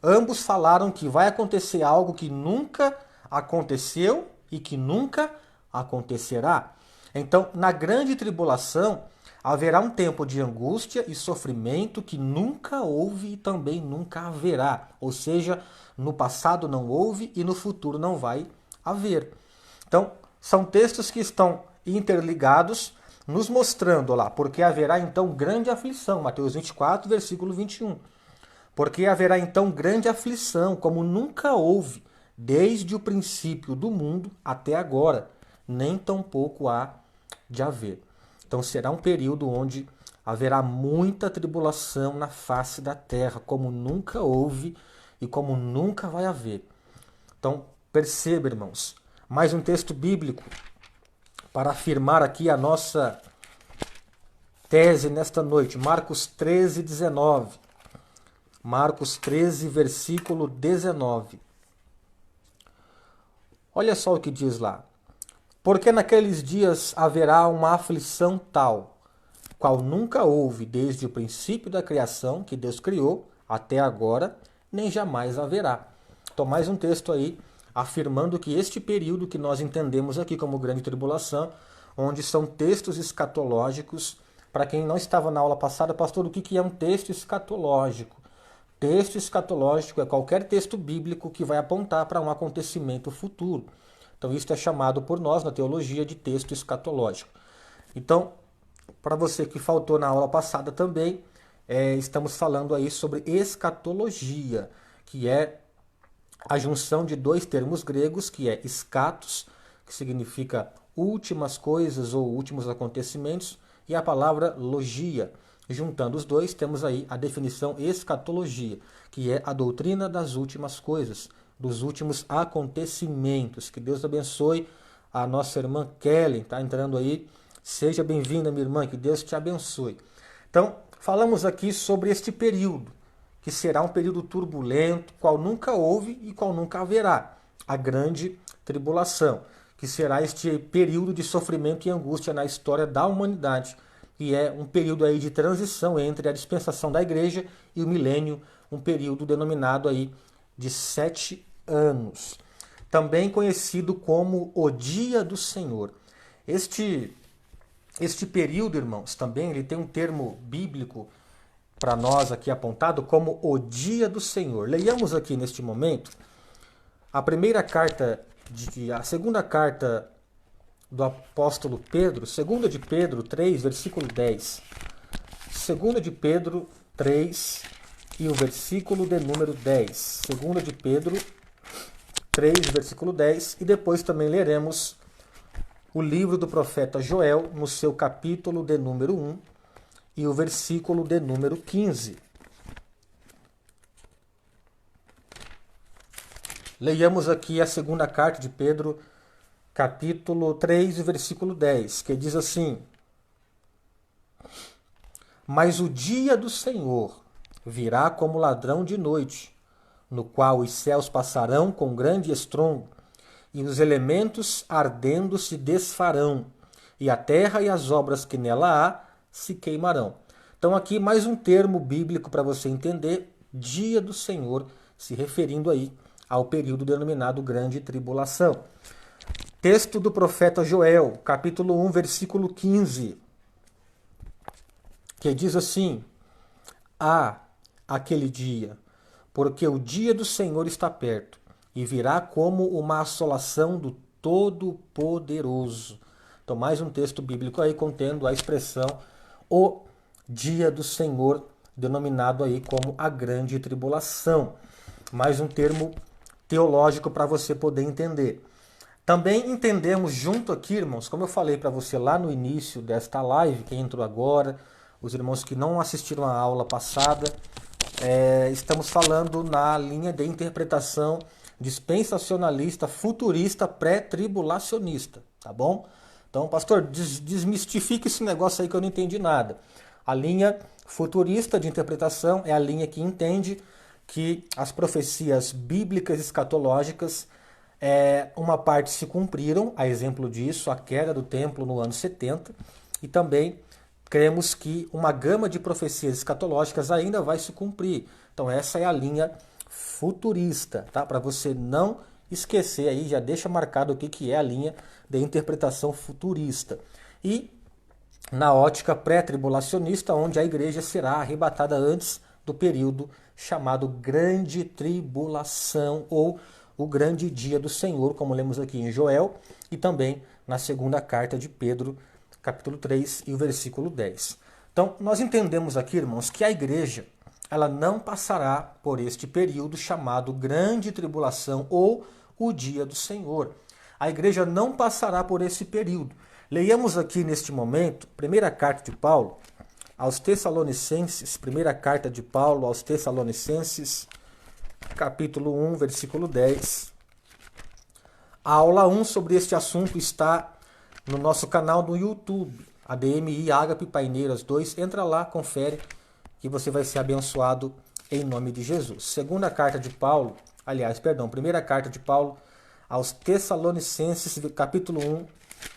Ambos falaram que vai acontecer algo que nunca aconteceu e que nunca acontecerá. Então, na grande tribulação, haverá um tempo de angústia e sofrimento que nunca houve e também nunca haverá. Ou seja, no passado não houve e no futuro não vai haver. Então, São textos que estão interligados, nos mostrando lá, porque haverá então grande aflição, Mateus 24, versículo 21. Porque haverá então grande aflição, como nunca houve, desde o princípio do mundo até agora, nem tampouco há de haver. Então será um período onde haverá muita tribulação na face da terra, como nunca houve e como nunca vai haver. Então perceba, irmãos, mais um texto bíblico para afirmar aqui a nossa tese nesta noite. Marcos 13, 19. Marcos 13, versículo 19. Olha só o que diz lá. Porque naqueles dias haverá uma aflição tal, qual nunca houve desde o princípio da criação que Deus criou até agora, nem jamais haverá. Então, mais um texto aí afirmando que este período que nós entendemos aqui como grande tribulação, onde são textos escatológicos. Para quem não estava na aula passada, pastor, o que é um texto escatológico? Texto escatológico é qualquer texto bíblico que vai apontar para um acontecimento futuro. Então, isso é chamado por nós, na teologia, de texto escatológico. Então, para você que faltou na aula passada também, estamos falando aí sobre escatologia, que é a junção de dois termos gregos, que é escatos, que significa últimas coisas ou últimos acontecimentos, e a palavra logia. Juntando os dois, temos aí a definição escatologia, que é a doutrina das últimas coisas, dos últimos acontecimentos. Que Deus abençoe a nossa irmã Kelly, está entrando aí. Seja bem-vinda, minha irmã, que Deus te abençoe. Então, falamos aqui sobre este período, que será um período turbulento, qual nunca houve e qual nunca haverá, a grande tribulação, que será este período de sofrimento e angústia na história da humanidade, e é um período aí de transição entre a dispensação da igreja e o milênio, um período denominado aí de 7 anos. Também conhecido como o Dia do Senhor. Este período, irmãos, também ele tem um termo bíblico para nós aqui apontado como o Dia do Senhor. Leiamos aqui neste momento a segunda carta do apóstolo Pedro, 2 de Pedro 3, versículo 10. 2 de Pedro 3 e o versículo de número 10. 2 de Pedro 3, versículo 10. E depois também leremos o livro do profeta Joel, no seu capítulo de número 1 e o versículo de número 15. Leiamos aqui a segunda carta de Pedro, capítulo 3, versículo 10, que diz assim: Mas o dia do Senhor virá como ladrão de noite, no qual os céus passarão com grande estrondo, e os elementos ardendo se desfarão, e a terra e as obras que nela há se queimarão. Então aqui mais um termo bíblico para você entender, dia do Senhor, se referindo aí ao período denominado grande tribulação. Texto do profeta Joel, capítulo 1, versículo 15, que diz assim: aquele dia, porque o dia do Senhor está perto, e virá como uma assolação do Todo-Poderoso. Então, mais um texto bíblico aí contendo a expressão o dia do Senhor, denominado aí como a grande tribulação. Mais um termo teológico para você poder entender. Também entendemos junto aqui, irmãos, como eu falei para você lá no início desta live, quem entrou agora, os irmãos que não assistiram a aula passada, estamos falando na linha de interpretação dispensacionalista, futurista, pré-tribulacionista, tá bom? Então, pastor, desmistifica esse negócio aí que eu não entendi nada. A linha futurista de interpretação é a linha que entende que as profecias bíblicas escatológicas, uma parte se cumpriram, a exemplo disso, a queda do templo no ano 70, e também cremos que uma gama de profecias escatológicas ainda vai se cumprir. Então essa é a linha futurista, tá? Para você não esquecer aí, já deixa marcado o que é a linha de interpretação futurista. E na ótica pré-tribulacionista, onde a igreja será arrebatada antes do período chamado Grande Tribulação, ou o grande dia do Senhor, como lemos aqui em Joel e também na segunda carta de Pedro, capítulo 3 e o versículo 10. Então, nós entendemos aqui, irmãos, que a igreja ela não passará por este período chamado grande tribulação ou o dia do Senhor. A igreja não passará por esse período. Leiamos aqui neste momento, primeira carta de Paulo aos Tessalonicenses, primeira carta de Paulo aos Tessalonicenses, capítulo 1, versículo 10. A aula 1 sobre este assunto está no nosso canal do YouTube, ADMI Ágape Paineiras 2. Entra lá, confere, que você vai ser abençoado em nome de Jesus. Segunda carta de Paulo, primeira carta de Paulo aos Tessalonicenses, capítulo 1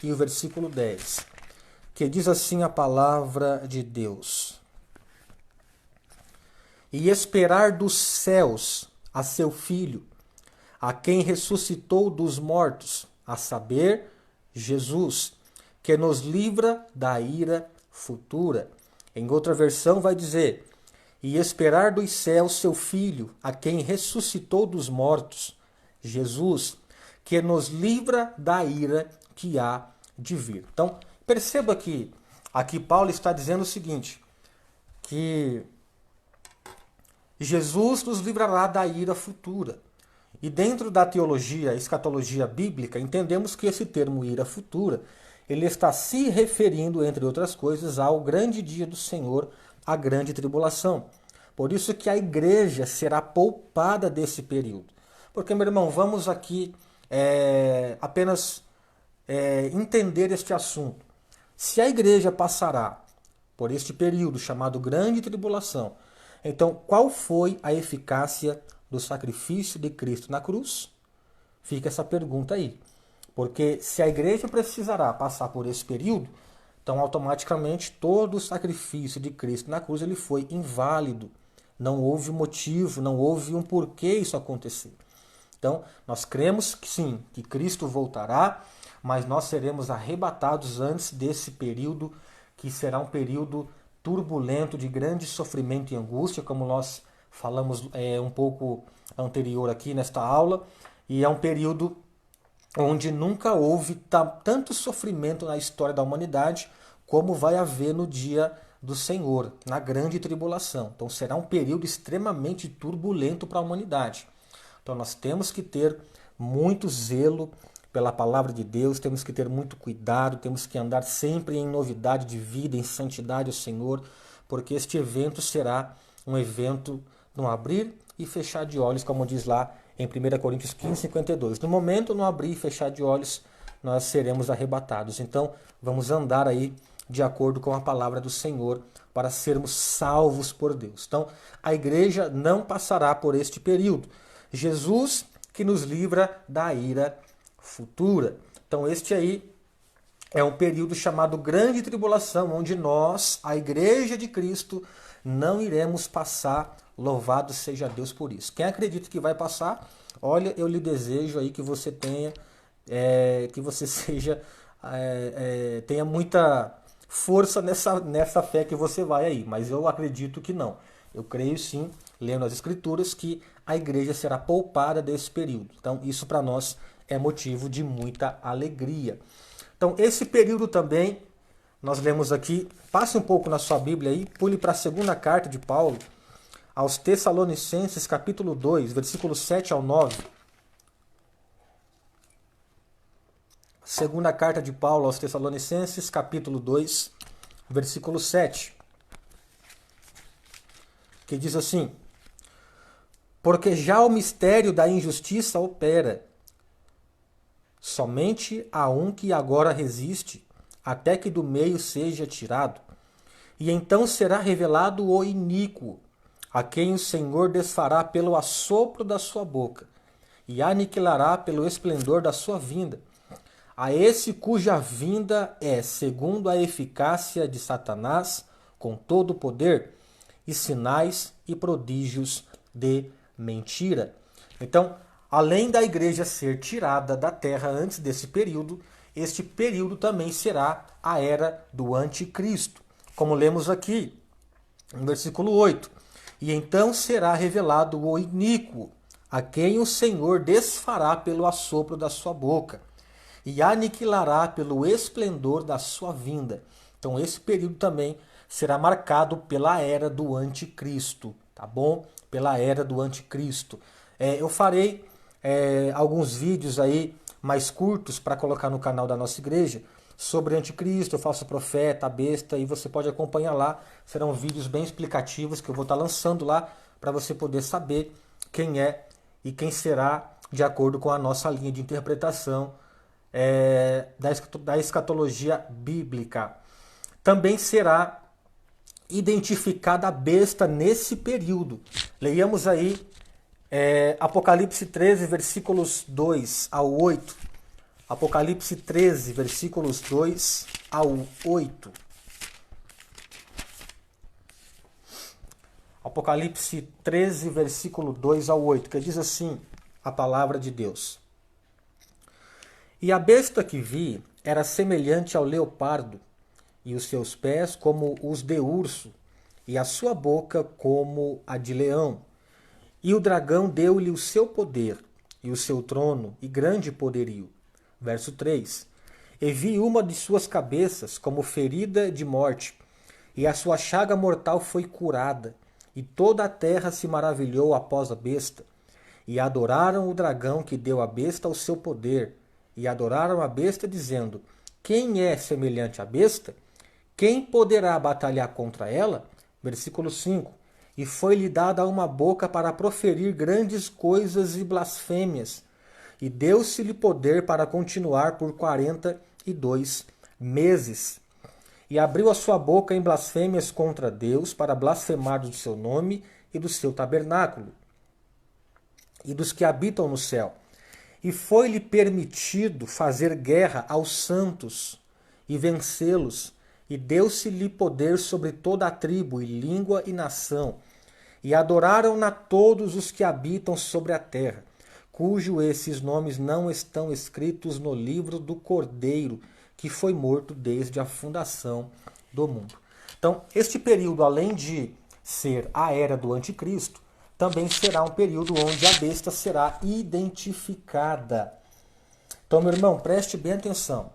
e o versículo 10, que diz assim a palavra de Deus: E esperar dos céus a seu Filho, a quem ressuscitou dos mortos, a saber, Jesus, que nos livra da ira futura. Em outra versão vai dizer: E esperar dos céus seu Filho, a quem ressuscitou dos mortos, Jesus, que nos livra da ira que há de vir. Então, perceba que aqui Paulo está dizendo o seguinte, que Jesus nos livrará da ira futura. E dentro da teologia, escatologia bíblica, entendemos que esse termo ira futura, ele está se referindo, entre outras coisas, ao grande dia do Senhor, a grande tribulação. Por isso que a igreja será poupada desse período. Porque, meu irmão, vamos aqui apenas entender este assunto. Se a igreja passará por este período chamado grande tribulação, então qual foi a eficácia do sacrifício de Cristo na cruz? Fica essa pergunta aí. Porque se a igreja precisará passar por esse período, então automaticamente todo o sacrifício de Cristo na cruz ele foi inválido. Não houve motivo, não houve um porquê isso acontecer. Então, nós cremos que sim, que Cristo voltará, mas nós seremos arrebatados antes desse período, que será um período turbulento, de grande sofrimento e angústia, como nós falamos um pouco anterior aqui nesta aula, e é um período onde nunca houve tanto sofrimento na história da humanidade como vai haver no dia do Senhor, na grande tribulação. Então será um período extremamente turbulento para a humanidade. Então nós temos que ter muito zelo pela palavra de Deus, temos que ter muito cuidado, temos que andar sempre em novidade de vida, em santidade ao Senhor, porque este evento será um evento no abrir e fechar de olhos, como diz lá em 1 Coríntios 15, 52. No momento, no abrir e fechar de olhos, nós seremos arrebatados. Então, vamos andar aí de acordo com a palavra do Senhor para sermos salvos por Deus. Então, a igreja não passará por este período. Jesus que nos livra da ira futura. Então, este aí é um período chamado Grande Tribulação, onde nós, a Igreja de Cristo, não iremos passar. Louvado seja Deus por isso. Quem acredita que vai passar, olha, eu lhe desejo aí que você tenha, que você tenha muita força nessa fé que você vai aí. Mas eu acredito que não. Eu creio sim, lendo as Escrituras, que a igreja será poupada desse período. Então, isso para nós é motivo de muita alegria. Então, esse período também, nós lemos aqui, passe um pouco na sua Bíblia aí, pule para a segunda carta de Paulo, aos Tessalonicenses, capítulo 2, versículos 7 ao 9. Segunda carta de Paulo aos Tessalonicenses, capítulo 2, versículo 7. Que diz assim: Porque já o mistério da injustiça opera. Somente há um que agora resiste, até que do meio seja tirado. E então será revelado o iníquo, a quem o Senhor desfará pelo assopro da sua boca, e aniquilará pelo esplendor da sua vinda. A esse cuja vinda é segundo a eficácia de Satanás, com todo o poder, e sinais e prodígios de mentira. Então, além da igreja ser tirada da terra antes desse período, este período também será a era do anticristo. Como lemos aqui, no versículo 8. E então será revelado o iníquo, a quem o Senhor desfará pelo assopro da sua boca e aniquilará pelo esplendor da sua vinda. Então esse período também será marcado pela era do anticristo, tá bom? Pela era do anticristo. Eu farei alguns vídeos aí mais curtos para colocar no canal da nossa igreja sobre anticristo, o falso profeta, a besta, e você pode acompanhar lá. Serão vídeos bem explicativos que eu vou estar lançando lá para você poder saber quem é e quem será de acordo com a nossa linha de interpretação da escatologia bíblica. Também será identificada a besta nesse período. Leiamos aí Apocalipse 13, versículos 2 ao 8. Apocalipse 13, versículos 2 ao 8. Apocalipse 13, versículo 2 ao 8, que diz assim a palavra de Deus. E a besta que vi era semelhante ao leopardo, e os seus pés como os de urso, e a sua boca como a de leão. E o dragão deu-lhe o seu poder, e o seu trono, e grande poderio. Verso 3. E vi uma de suas cabeças como ferida de morte, e a sua chaga mortal foi curada, e toda a terra se maravilhou após a besta. E adoraram o dragão que deu à besta o seu poder, e adoraram a besta, dizendo: quem é semelhante à besta? Quem poderá batalhar contra ela? Versículo 5. E foi-lhe dada uma boca para proferir grandes coisas e blasfêmias, e deu-se-lhe poder para continuar por 42 meses. E abriu a sua boca em blasfêmias contra Deus, para blasfemar do seu nome e do seu tabernáculo, e dos que habitam no céu. E foi-lhe permitido fazer guerra aos santos e vencê-los, e deu-se-lhe poder sobre toda a tribo, e língua e nação. E adoraram-na todos os que habitam sobre a terra, cujo esses nomes não estão escritos no livro do Cordeiro, que foi morto desde a fundação do mundo. Então, este período, além de ser a era do anticristo, também será um período onde a besta será identificada. Então, meu irmão, preste bem atenção.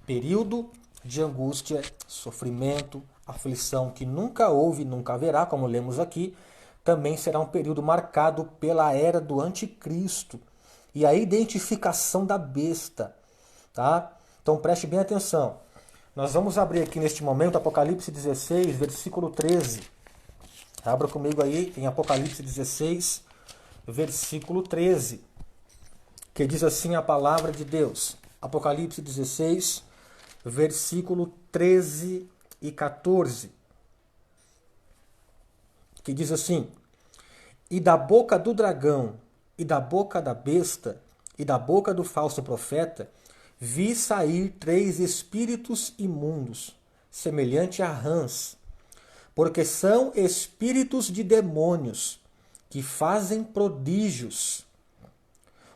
Período de angústia, sofrimento, aflição que nunca houve e nunca haverá, como lemos aqui, também será um período marcado pela era do anticristo e a identificação da besta, tá? Então preste bem atenção. Nós vamos abrir aqui neste momento Apocalipse 16, versículo 13. Abra comigo aí em Apocalipse 16, versículo 13, que diz assim a palavra de Deus. Apocalipse 16, versículo 13 e 14, que diz assim: e da boca do dragão, e da boca da besta, e da boca do falso profeta, vi sair 3 espíritos imundos, semelhante a rãs, porque são espíritos de demônios, que fazem prodígios,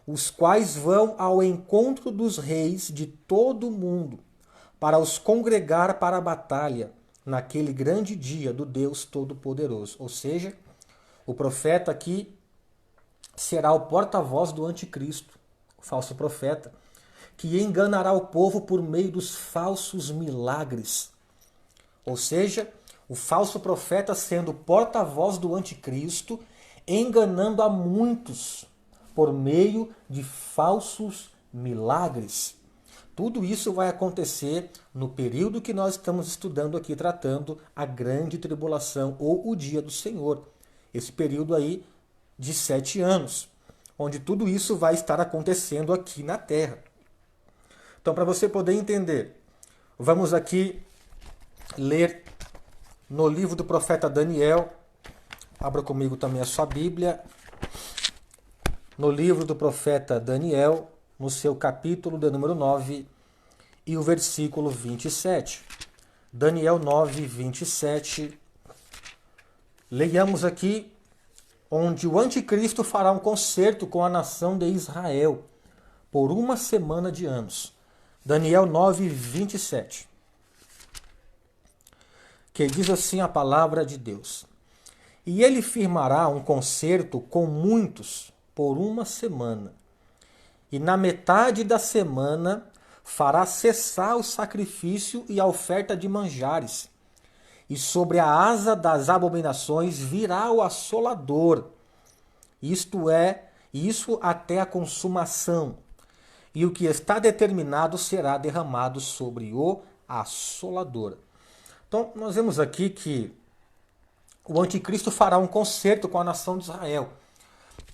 os quais vão ao encontro dos reis de todo o mundo, para os congregar para a batalha, naquele grande dia do Deus Todo-Poderoso. Ou seja, o profeta aqui será o porta-voz do anticristo, o falso profeta, que enganará o povo por meio dos falsos milagres. Ou seja, o falso profeta sendo porta-voz do anticristo, enganando a muitos por meio de falsos milagres. Tudo isso vai acontecer no período que nós estamos estudando aqui, tratando a grande tribulação ou o dia do Senhor. Esse período aí de 7 anos, onde tudo isso vai estar acontecendo aqui na Terra. Então, para você poder entender, vamos aqui ler no livro do profeta Daniel. Abra comigo também a sua Bíblia. No livro do profeta Daniel, no seu capítulo de número 9 e o versículo 27. Daniel 9, 27. Leiamos aqui, onde o anticristo fará um concerto com a nação de Israel por 1 semana de anos. Daniel 9, 27. Que diz assim a palavra de Deus: e ele firmará um concerto com muitos por uma semana. E na metade da semana fará cessar o sacrifício e a oferta de manjares. E sobre a asa das abominações virá o assolador, isto é, isso até a consumação. E o que está determinado será derramado sobre o assolador. Então, nós vemos aqui que o anticristo fará um concerto com a nação de Israel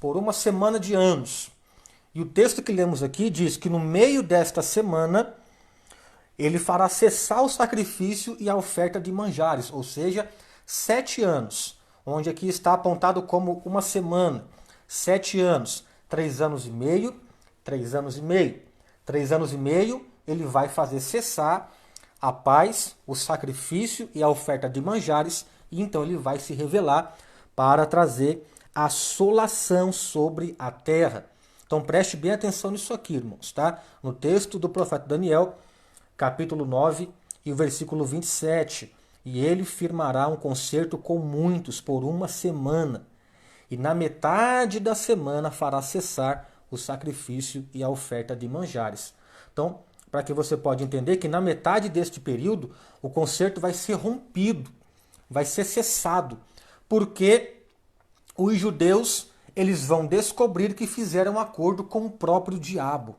por uma semana de anos. E o texto que lemos aqui diz que no meio desta semana ele fará cessar o sacrifício e a oferta de manjares, ou seja, 7 anos, onde aqui está apontado como uma semana. 7 anos, 3 anos e meio, 3 anos e meio. 3 anos e meio ele vai fazer cessar a paz, o sacrifício e a oferta de manjares, e então ele vai se revelar para trazer assolação sobre a terra. Então preste bem atenção nisso aqui, irmãos, tá? No texto do profeta Daniel, capítulo 9 e o versículo 27. E ele firmará um concerto com muitos por uma semana, e na metade da semana fará cessar o sacrifício e a oferta de manjares. Então, para que você possa entender que na metade deste período, o concerto vai ser rompido, vai ser cessado, porque os judeus eles vão descobrir que fizeram um acordo com o próprio diabo.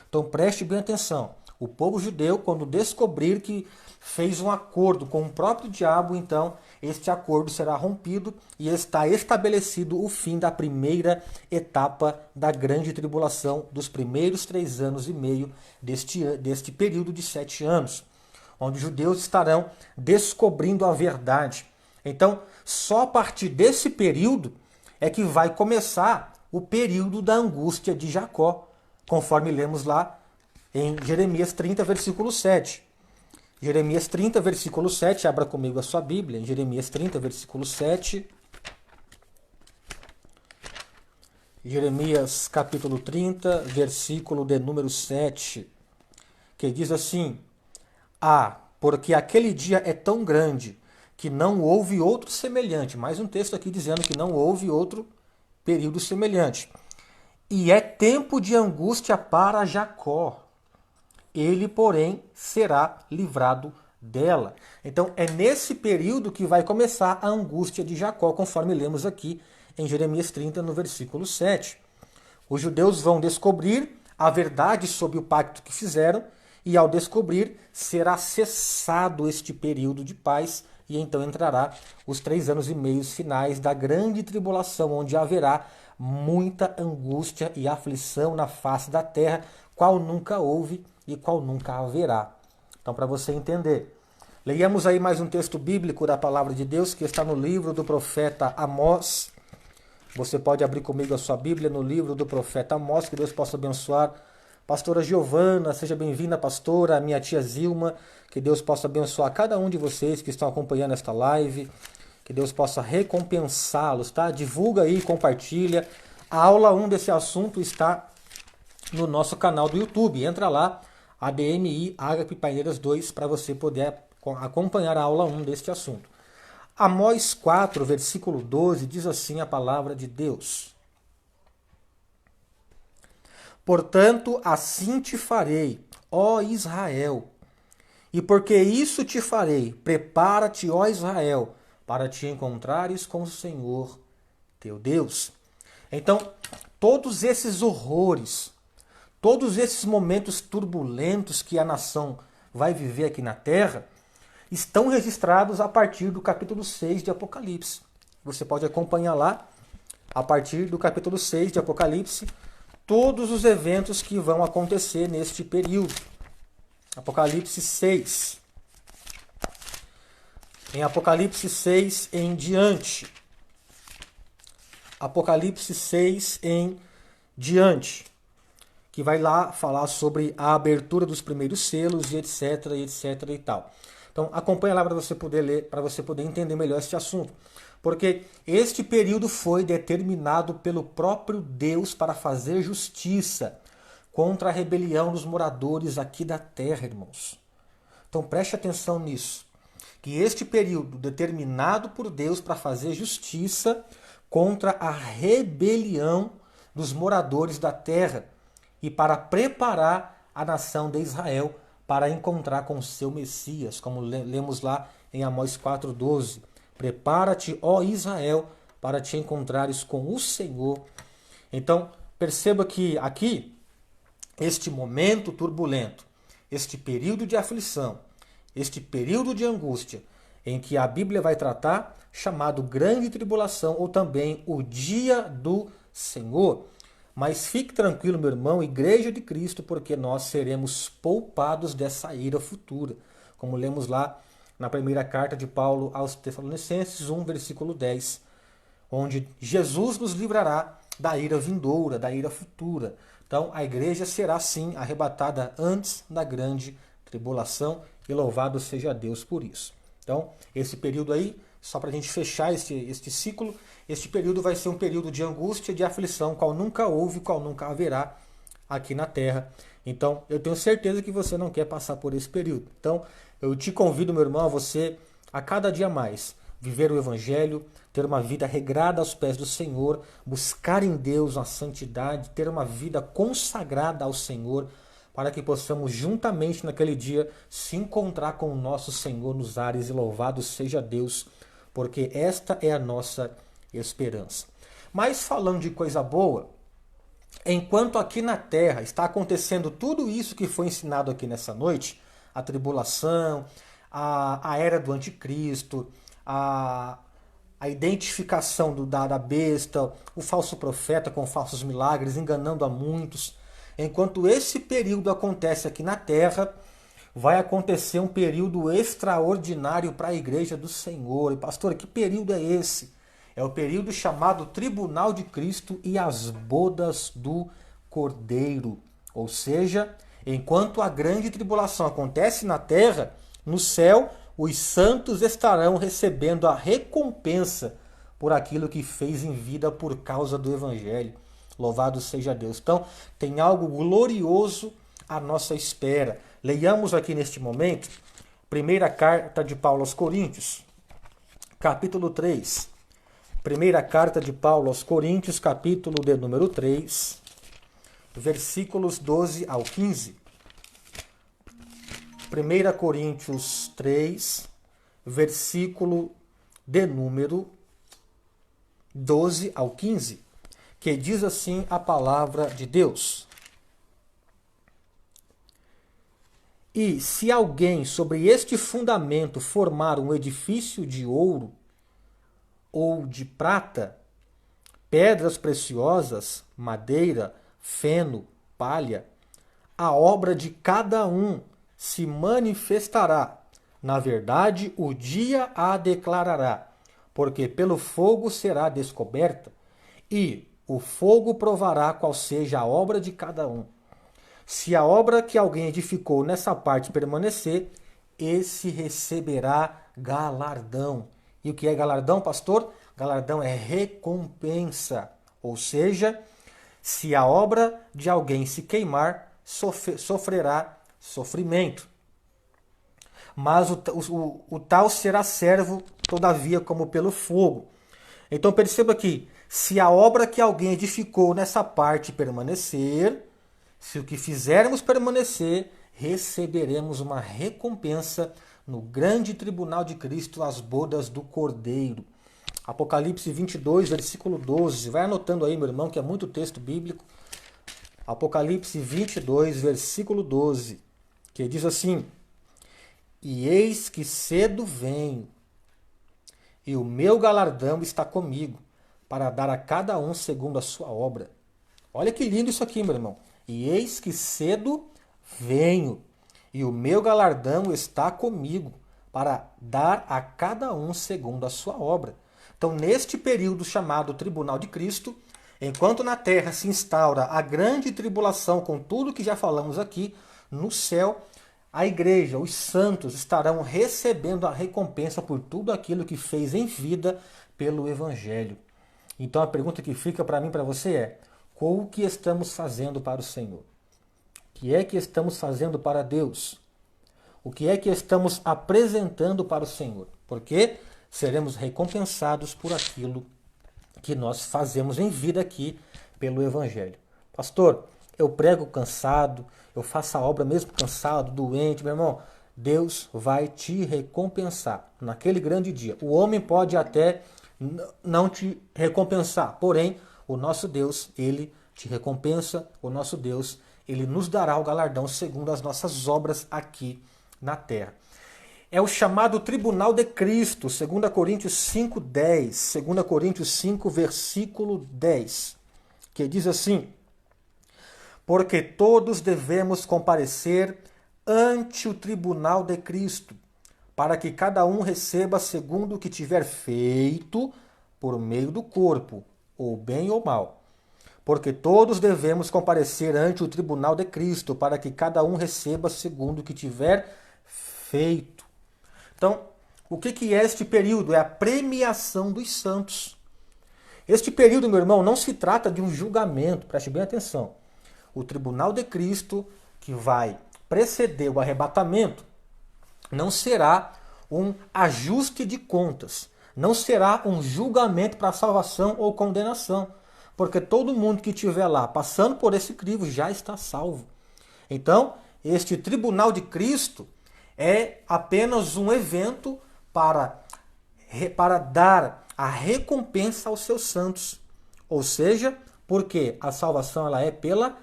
Então preste bem atenção. O povo judeu, quando descobrir que fez um acordo com o próprio diabo, então este acordo será rompido e está estabelecido o fim da primeira etapa da grande tribulação, dos primeiros 3 anos e meio deste período de 7 anos, onde os judeus estarão descobrindo a verdade. Então, só a partir desse período é que vai começar o período da angústia de Jacó, conforme lemos lá em Jeremias 30, versículo 7. Jeremias 30, versículo 7, abra comigo a sua Bíblia, em Jeremias 30, versículo 7. Jeremias capítulo 30, versículo de número 7, que diz assim: porque aquele dia é tão grande que não houve outro semelhante. Mais um texto aqui dizendo que não houve outro período semelhante. E é tempo de angústia para Jacó. Ele, porém, será livrado dela. Então, é nesse período que vai começar a angústia de Jacó, conforme lemos aqui em Jeremias 30, no versículo 7. Os judeus vão descobrir a verdade sobre o pacto que fizeram, e ao descobrir, será cessado este período de paz, e então entrará os 3 anos e meio finais da grande tribulação, onde haverá muita angústia e aflição na face da terra, qual nunca houve e qual nunca haverá. Então, para você entender, leiamos aí mais um texto bíblico da palavra de Deus, que está no livro do profeta Amós. Você pode abrir comigo a sua Bíblia no livro do profeta Amós, que Deus possa abençoar. Pastora Giovana, seja bem-vinda, pastora, a minha tia Zilma, que Deus possa abençoar cada um de vocês que estão acompanhando esta live, que Deus possa recompensá-los, tá? Divulga aí, compartilha. A aula 1 desse assunto está no nosso canal do YouTube. Entra lá, ADMI Ágape Paineiras 2, para você poder acompanhar a aula 1 deste assunto. Amós 4, versículo 12, diz assim a palavra de Deus: Portanto, assim te farei, ó Israel, e porque isso te farei, prepara-te, ó Israel, para te encontrares com o Senhor teu Deus. Então, todos esses horrores, todos esses momentos turbulentos que a nação vai viver aqui na terra, estão registrados a partir do capítulo 6 de Apocalipse. Você pode acompanhar lá, a partir do capítulo 6 de Apocalipse, todos os eventos que vão acontecer neste período. Apocalipse 6. Em Apocalipse 6 em diante. Apocalipse 6 em diante. Que vai lá falar sobre a abertura dos primeiros selos e etc, etc e tal. Então acompanha lá para você poder ler, para você poder entender melhor este assunto. Porque este período foi determinado pelo próprio Deus para fazer justiça contra a rebelião dos moradores aqui da terra, irmãos. Então preste atenção nisso. Que este período determinado por Deus para fazer justiça contra a rebelião dos moradores da terra e para preparar a nação de Israel para encontrar com o seu Messias, como lemos lá em Amós 4,12. Prepara-te, ó Israel, para te encontrares com o Senhor. Então, perceba que aqui, este momento turbulento, este período de aflição, este período de angústia, em que a Bíblia vai tratar, chamado grande tribulação, ou também o dia do Senhor. Mas fique tranquilo, meu irmão, Igreja de Cristo, porque nós seremos poupados dessa ira futura. Como lemos lá na primeira carta de Paulo aos Tessalonicenses 1, versículo 10, onde Jesus nos livrará da ira vindoura, da ira futura. Então, a igreja será sim arrebatada antes da grande tribulação, e louvado seja Deus por isso. Então, esse período aí, só para a gente fechar este ciclo, este período vai ser um período de angústia, de aflição, qual nunca houve, qual nunca haverá aqui na Terra. Então, eu tenho certeza que você não quer passar por esse período. Então, eu te convido, meu irmão, a você, a cada dia mais, viver o Evangelho, ter uma vida regrada aos pés do Senhor, buscar em Deus a santidade, ter uma vida consagrada ao Senhor, para que possamos juntamente naquele dia se encontrar com o nosso Senhor nos ares, e louvado seja Deus, porque esta é a nossa esperança. Mas falando de coisa boa, enquanto aqui na terra está acontecendo tudo isso que foi ensinado aqui nessa noite, a tribulação, a era do anticristo, a identificação da besta, o falso profeta com falsos milagres, enganando a muitos. Enquanto esse período acontece aqui na terra, vai acontecer um período extraordinário para a igreja do Senhor. E pastor, que período é esse? É o período chamado Tribunal de Cristo e as bodas do Cordeiro. Ou seja, enquanto a grande tribulação acontece na terra, no céu, os santos estarão recebendo a recompensa por aquilo que fez em vida por causa do Evangelho. Louvado seja Deus. Então, tem algo glorioso à nossa espera. Leiamos aqui neste momento, primeira carta de Paulo aos Coríntios, capítulo 3. Primeira carta de Paulo aos Coríntios, capítulo de número 3, versículos 12 ao 15. 1 Coríntios 3, versículo de número 12 ao 15, que diz assim a palavra de Deus. E se alguém sobre este fundamento formar um edifício de ouro ou de prata, pedras preciosas, madeira, feno, palha, a obra de cada um se manifestará. Na verdade, o dia a declarará, porque pelo fogo será descoberta, e o fogo provará qual seja a obra de cada um. Se a obra que alguém edificou nessa parte permanecer, esse receberá galardão. E o que é galardão, pastor? Galardão é recompensa. Ou seja, se a obra de alguém se queimar, sofrerá sofrimento. Mas o tal será servo, todavia, como pelo fogo. Então perceba que, se a obra que alguém edificou nessa parte permanecer, se o que fizermos permanecer, receberemos uma recompensa no grande tribunal de Cristo, as bodas do Cordeiro. Apocalipse 22, versículo 12. Vai anotando aí, meu irmão, que é muito texto bíblico. Apocalipse 22, versículo 12, que diz assim: E eis que cedo venho, e o meu galardão está comigo, para dar a cada um segundo a sua obra. Olha que lindo isso aqui, meu irmão. E eis que cedo venho, e o meu galardão está comigo, para dar a cada um segundo a sua obra. Então, neste período chamado Tribunal de Cristo, enquanto na terra se instaura a grande tribulação, com tudo que já falamos aqui, no céu, a igreja, os santos, estarão recebendo a recompensa por tudo aquilo que fez em vida pelo Evangelho. Então, a pergunta que fica para mim e para você é: o que estamos fazendo para o Senhor? O que é que estamos fazendo para Deus? O que é que estamos apresentando para o Senhor? Porque seremos recompensados por aquilo que nós fazemos em vida aqui pelo Evangelho. Pastor, eu prego cansado, eu faço a obra mesmo cansado, doente, meu irmão, Deus vai te recompensar naquele grande dia. O homem pode até não te recompensar, porém, o nosso Deus, ele te recompensa, o nosso Deus, ele nos dará o galardão segundo as nossas obras aqui na terra. É o chamado tribunal de Cristo, 2 Coríntios 5:10, 2 Coríntios 5, versículo 10, que diz assim: porque todos devemos comparecer ante o tribunal de Cristo, para que cada um receba segundo o que tiver feito por meio do corpo, ou bem ou mal. Porque todos devemos comparecer ante o tribunal de Cristo, para que cada um receba segundo o que tiver feito. Então, o que é este período? É a premiação dos santos. Este período, meu irmão, não se trata de um julgamento, preste bem atenção. O tribunal de Cristo, que vai preceder o arrebatamento, não será um ajuste de contas, não será um julgamento para salvação ou condenação, porque todo mundo que estiver lá passando por esse crivo já está salvo. Então, este tribunal de Cristo é apenas um evento para dar a recompensa aos seus santos. Ou seja, porque a salvação ela é pela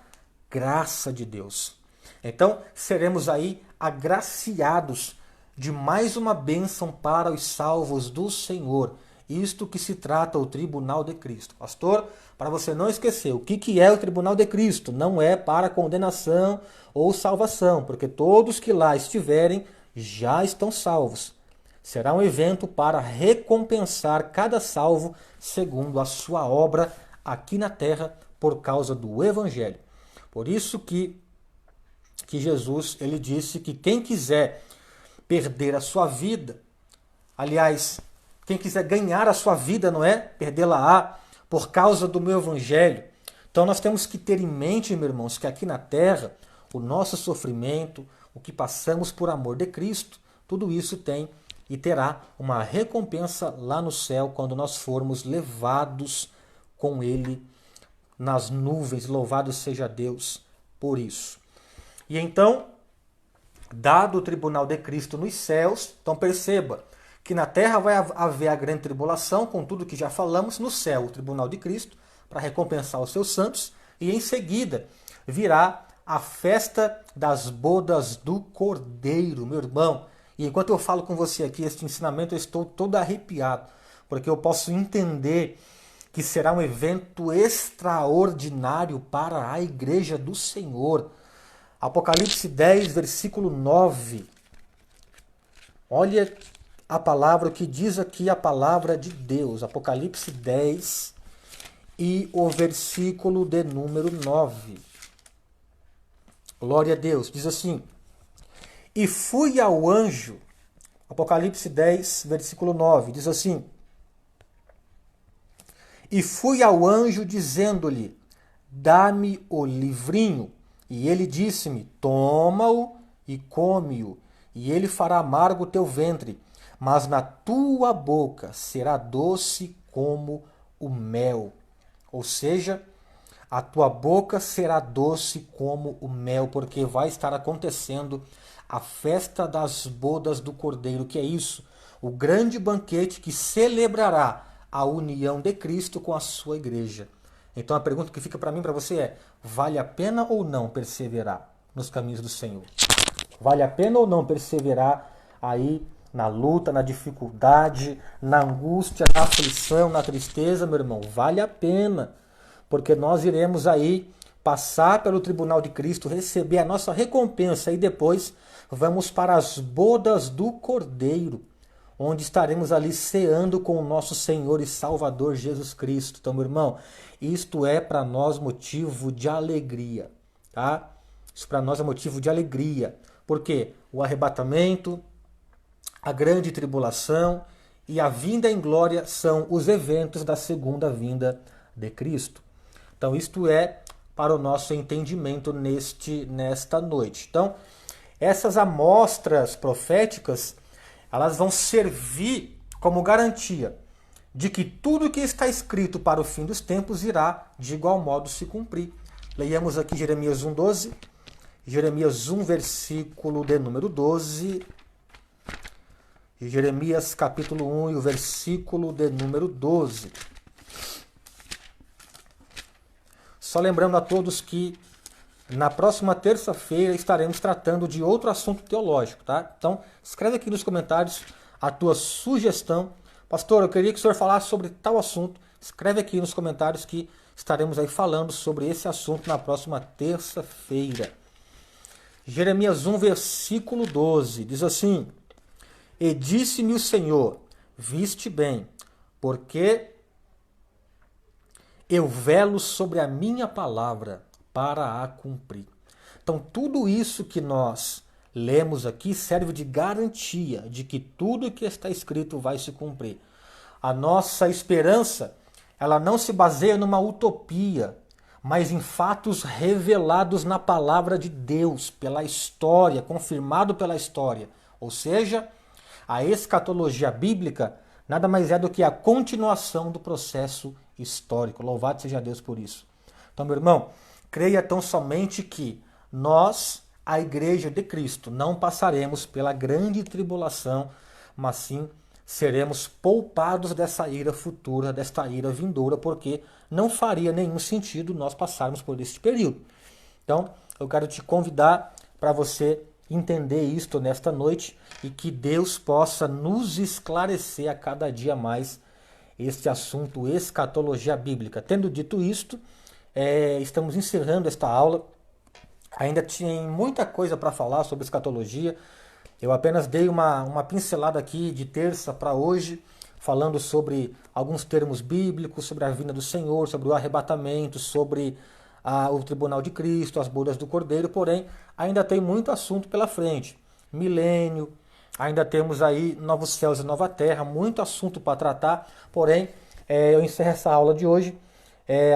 graça de Deus. Então, seremos aí agraciados de mais uma bênção para os salvos do Senhor. Isto que se trata o tribunal de Cristo. Pastor, para você não esquecer, o que é o tribunal de Cristo? Não é para condenação ou salvação, porque todos que lá estiverem já estão salvos. Será um evento para recompensar cada salvo segundo a sua obra aqui na terra por causa do Evangelho. Por isso que Jesus ele disse que quem quiser perder a sua vida, aliás, quem quiser ganhar a sua vida, não é? Perdê-la-á por causa do meu Evangelho. Então nós temos que ter em mente, meus irmãos, que aqui na terra, o nosso sofrimento, o que passamos por amor de Cristo, tudo isso tem e terá uma recompensa lá no céu quando nós formos levados com Ele nas nuvens. Louvado seja Deus por isso. E então, dado o tribunal de Cristo nos céus, então perceba que na terra vai haver a grande tribulação, com tudo que já falamos, no céu o tribunal de Cristo, para recompensar os seus santos, e em seguida virá a festa das bodas do Cordeiro, meu irmão. E enquanto eu falo com você aqui este ensinamento, eu estou todo arrepiado, porque eu posso entender que será um evento extraordinário para a igreja do Senhor. Apocalipse 10, versículo 9. Olha a palavra, o que diz aqui a palavra de Deus. Apocalipse 10 e o versículo de número 9. Glória a Deus. Diz assim: e fui ao anjo, Apocalipse 10, versículo 9, diz assim: e fui ao anjo dizendo-lhe, dá-me o livrinho. E ele disse-me, toma-o e come-o, e ele fará amargo o teu ventre, mas na tua boca será doce como o mel. Ou seja, a tua boca será doce como o mel, porque vai estar acontecendo a festa das bodas do Cordeiro, que é isso, o grande banquete que celebrará a união de Cristo com a sua igreja. Então a pergunta que fica para mim, para você é, vale a pena ou não perseverar nos caminhos do Senhor? Vale a pena ou não perseverar aí na luta, na dificuldade, na angústia, na aflição, na tristeza, meu irmão? Vale a pena, porque nós iremos aí passar pelo tribunal de Cristo, receber a nossa recompensa e depois vamos para as bodas do Cordeiro, onde estaremos ali ceando com o nosso Senhor e Salvador Jesus Cristo. Então, meu irmão, isto é para nós motivo de alegria, tá? Isso para nós é motivo de alegria, porque o arrebatamento, a grande tribulação e a vinda em glória são os eventos da segunda vinda de Cristo. Então, isto é para o nosso entendimento nesta noite. Então, essas amostras proféticas, elas vão servir como garantia de que tudo que está escrito para o fim dos tempos irá de igual modo se cumprir. Leiamos aqui Jeremias 1,12. Jeremias 1, versículo de número 12. Jeremias capítulo 1 e o versículo de número 12. Só lembrando a todos que na próxima terça-feira estaremos tratando de outro assunto teológico, tá? Então, escreve aqui nos comentários a tua sugestão. Pastor, eu queria que o senhor falasse sobre tal assunto. Escreve aqui nos comentários que estaremos aí falando sobre esse assunto na próxima terça-feira. Jeremias 1, versículo 12, diz assim: E disse-me o Senhor, viste bem, porque eu velo sobre a minha palavra para a cumprir. Então, tudo isso que nós lemos aqui serve de garantia de que tudo que está escrito vai se cumprir. A nossa esperança, ela não se baseia numa utopia, mas em fatos revelados na palavra de Deus, pela história, confirmado pela história. Ou seja, a escatologia bíblica nada mais é do que a continuação do processo histórico. Louvado seja Deus por isso. Então, meu irmão, creia tão somente que nós, a Igreja de Cristo, não passaremos pela grande tribulação, mas sim seremos poupados dessa ira futura, desta ira vindoura, porque não faria nenhum sentido nós passarmos por este período. Então, eu quero te convidar para você entender isto nesta noite e que Deus possa nos esclarecer a cada dia mais este assunto, escatologia bíblica. Tendo dito isto, estamos encerrando esta aula. Ainda tinha muita coisa para falar sobre escatologia. Eu apenas dei uma pincelada aqui de terça para hoje, falando sobre alguns termos bíblicos, sobre a vinda do Senhor, sobre o arrebatamento, sobre o tribunal de Cristo, as bodas do Cordeiro. Porém, ainda tem muito assunto pela frente. Milênio, ainda temos aí novos céus e nova terra, muito assunto para tratar. Porém, eu encerro essa aula de hoje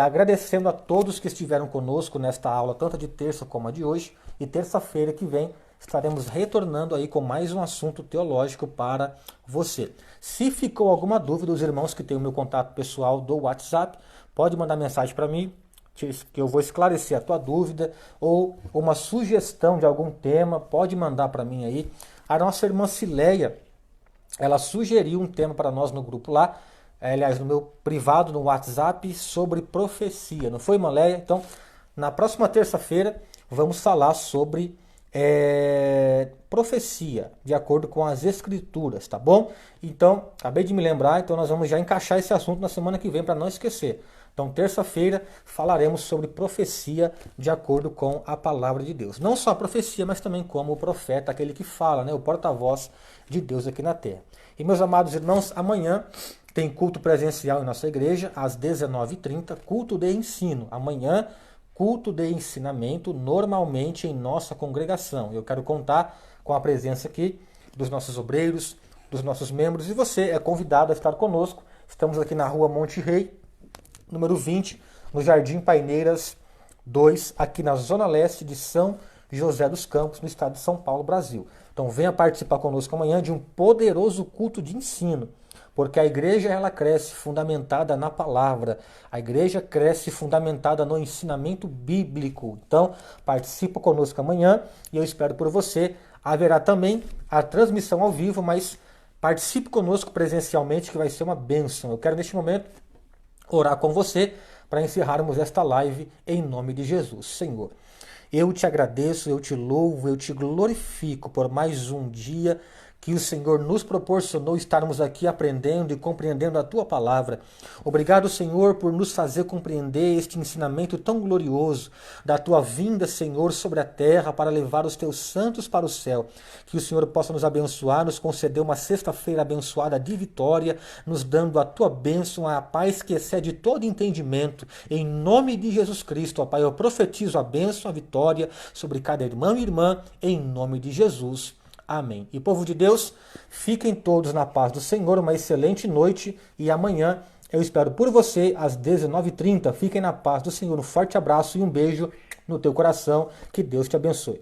agradecendo a todos que estiveram conosco nesta aula, tanto de terça como a de hoje. E terça-feira que vem estaremos retornando aí com mais um assunto teológico para você. Se ficou alguma dúvida, os irmãos que têm o meu contato pessoal do WhatsApp, pode mandar mensagem para mim, que eu vou esclarecer a tua dúvida, ou uma sugestão de algum tema, pode mandar para mim aí. A nossa irmã Cileia, ela sugeriu um tema para nós no grupo lá, aliás, no meu privado, no WhatsApp, sobre profecia. Não foi, Maléia? Então, na próxima terça-feira, vamos falar sobre profecia, de acordo com as escrituras, tá bom? Então, acabei de me lembrar, então nós vamos já encaixar esse assunto na semana que vem para não esquecer. Então, terça-feira, falaremos sobre profecia de acordo com a palavra de Deus. Não só a profecia, mas também como o profeta, aquele que fala, né? O porta-voz de Deus aqui na terra. E, meus amados irmãos, amanhã tem culto presencial em nossa igreja, às 19h30, culto de ensino. Amanhã, culto de ensinamento, normalmente em nossa congregação. Eu quero contar com a presença aqui dos nossos obreiros, dos nossos membros, e você é convidado a estar conosco. Estamos aqui na rua Monte Rei, número 20, no Jardim Paineiras 2, aqui na Zona Leste de São José dos Campos, no estado de São Paulo, Brasil. Então venha participar conosco amanhã de um poderoso culto de ensino, porque a igreja ela cresce fundamentada na palavra, a igreja cresce fundamentada no ensinamento bíblico. Então participa conosco amanhã e eu espero por você. Haverá também a transmissão ao vivo, mas participe conosco presencialmente que vai ser uma bênção. Eu quero neste momento orar com você para encerrarmos esta live em nome de Jesus. Senhor, eu te agradeço, eu te louvo, eu te glorifico por mais um dia que o Senhor nos proporcionou estarmos aqui aprendendo e compreendendo a Tua Palavra. Obrigado, Senhor, por nos fazer compreender este ensinamento tão glorioso da Tua vinda, Senhor, sobre a terra para levar os Teus santos para o céu. Que o Senhor possa nos abençoar, nos conceder uma sexta-feira abençoada de vitória, nos dando a Tua bênção, a paz que excede todo entendimento. Em nome de Jesus Cristo, ó Pai, eu profetizo a bênção, a vitória sobre cada irmão e irmã, em nome de Jesus. Amém. E povo de Deus, fiquem todos na paz do Senhor, uma excelente noite e amanhã eu espero por você às 19h30. Fiquem na paz do Senhor, um forte abraço e um beijo no teu coração, que Deus te abençoe.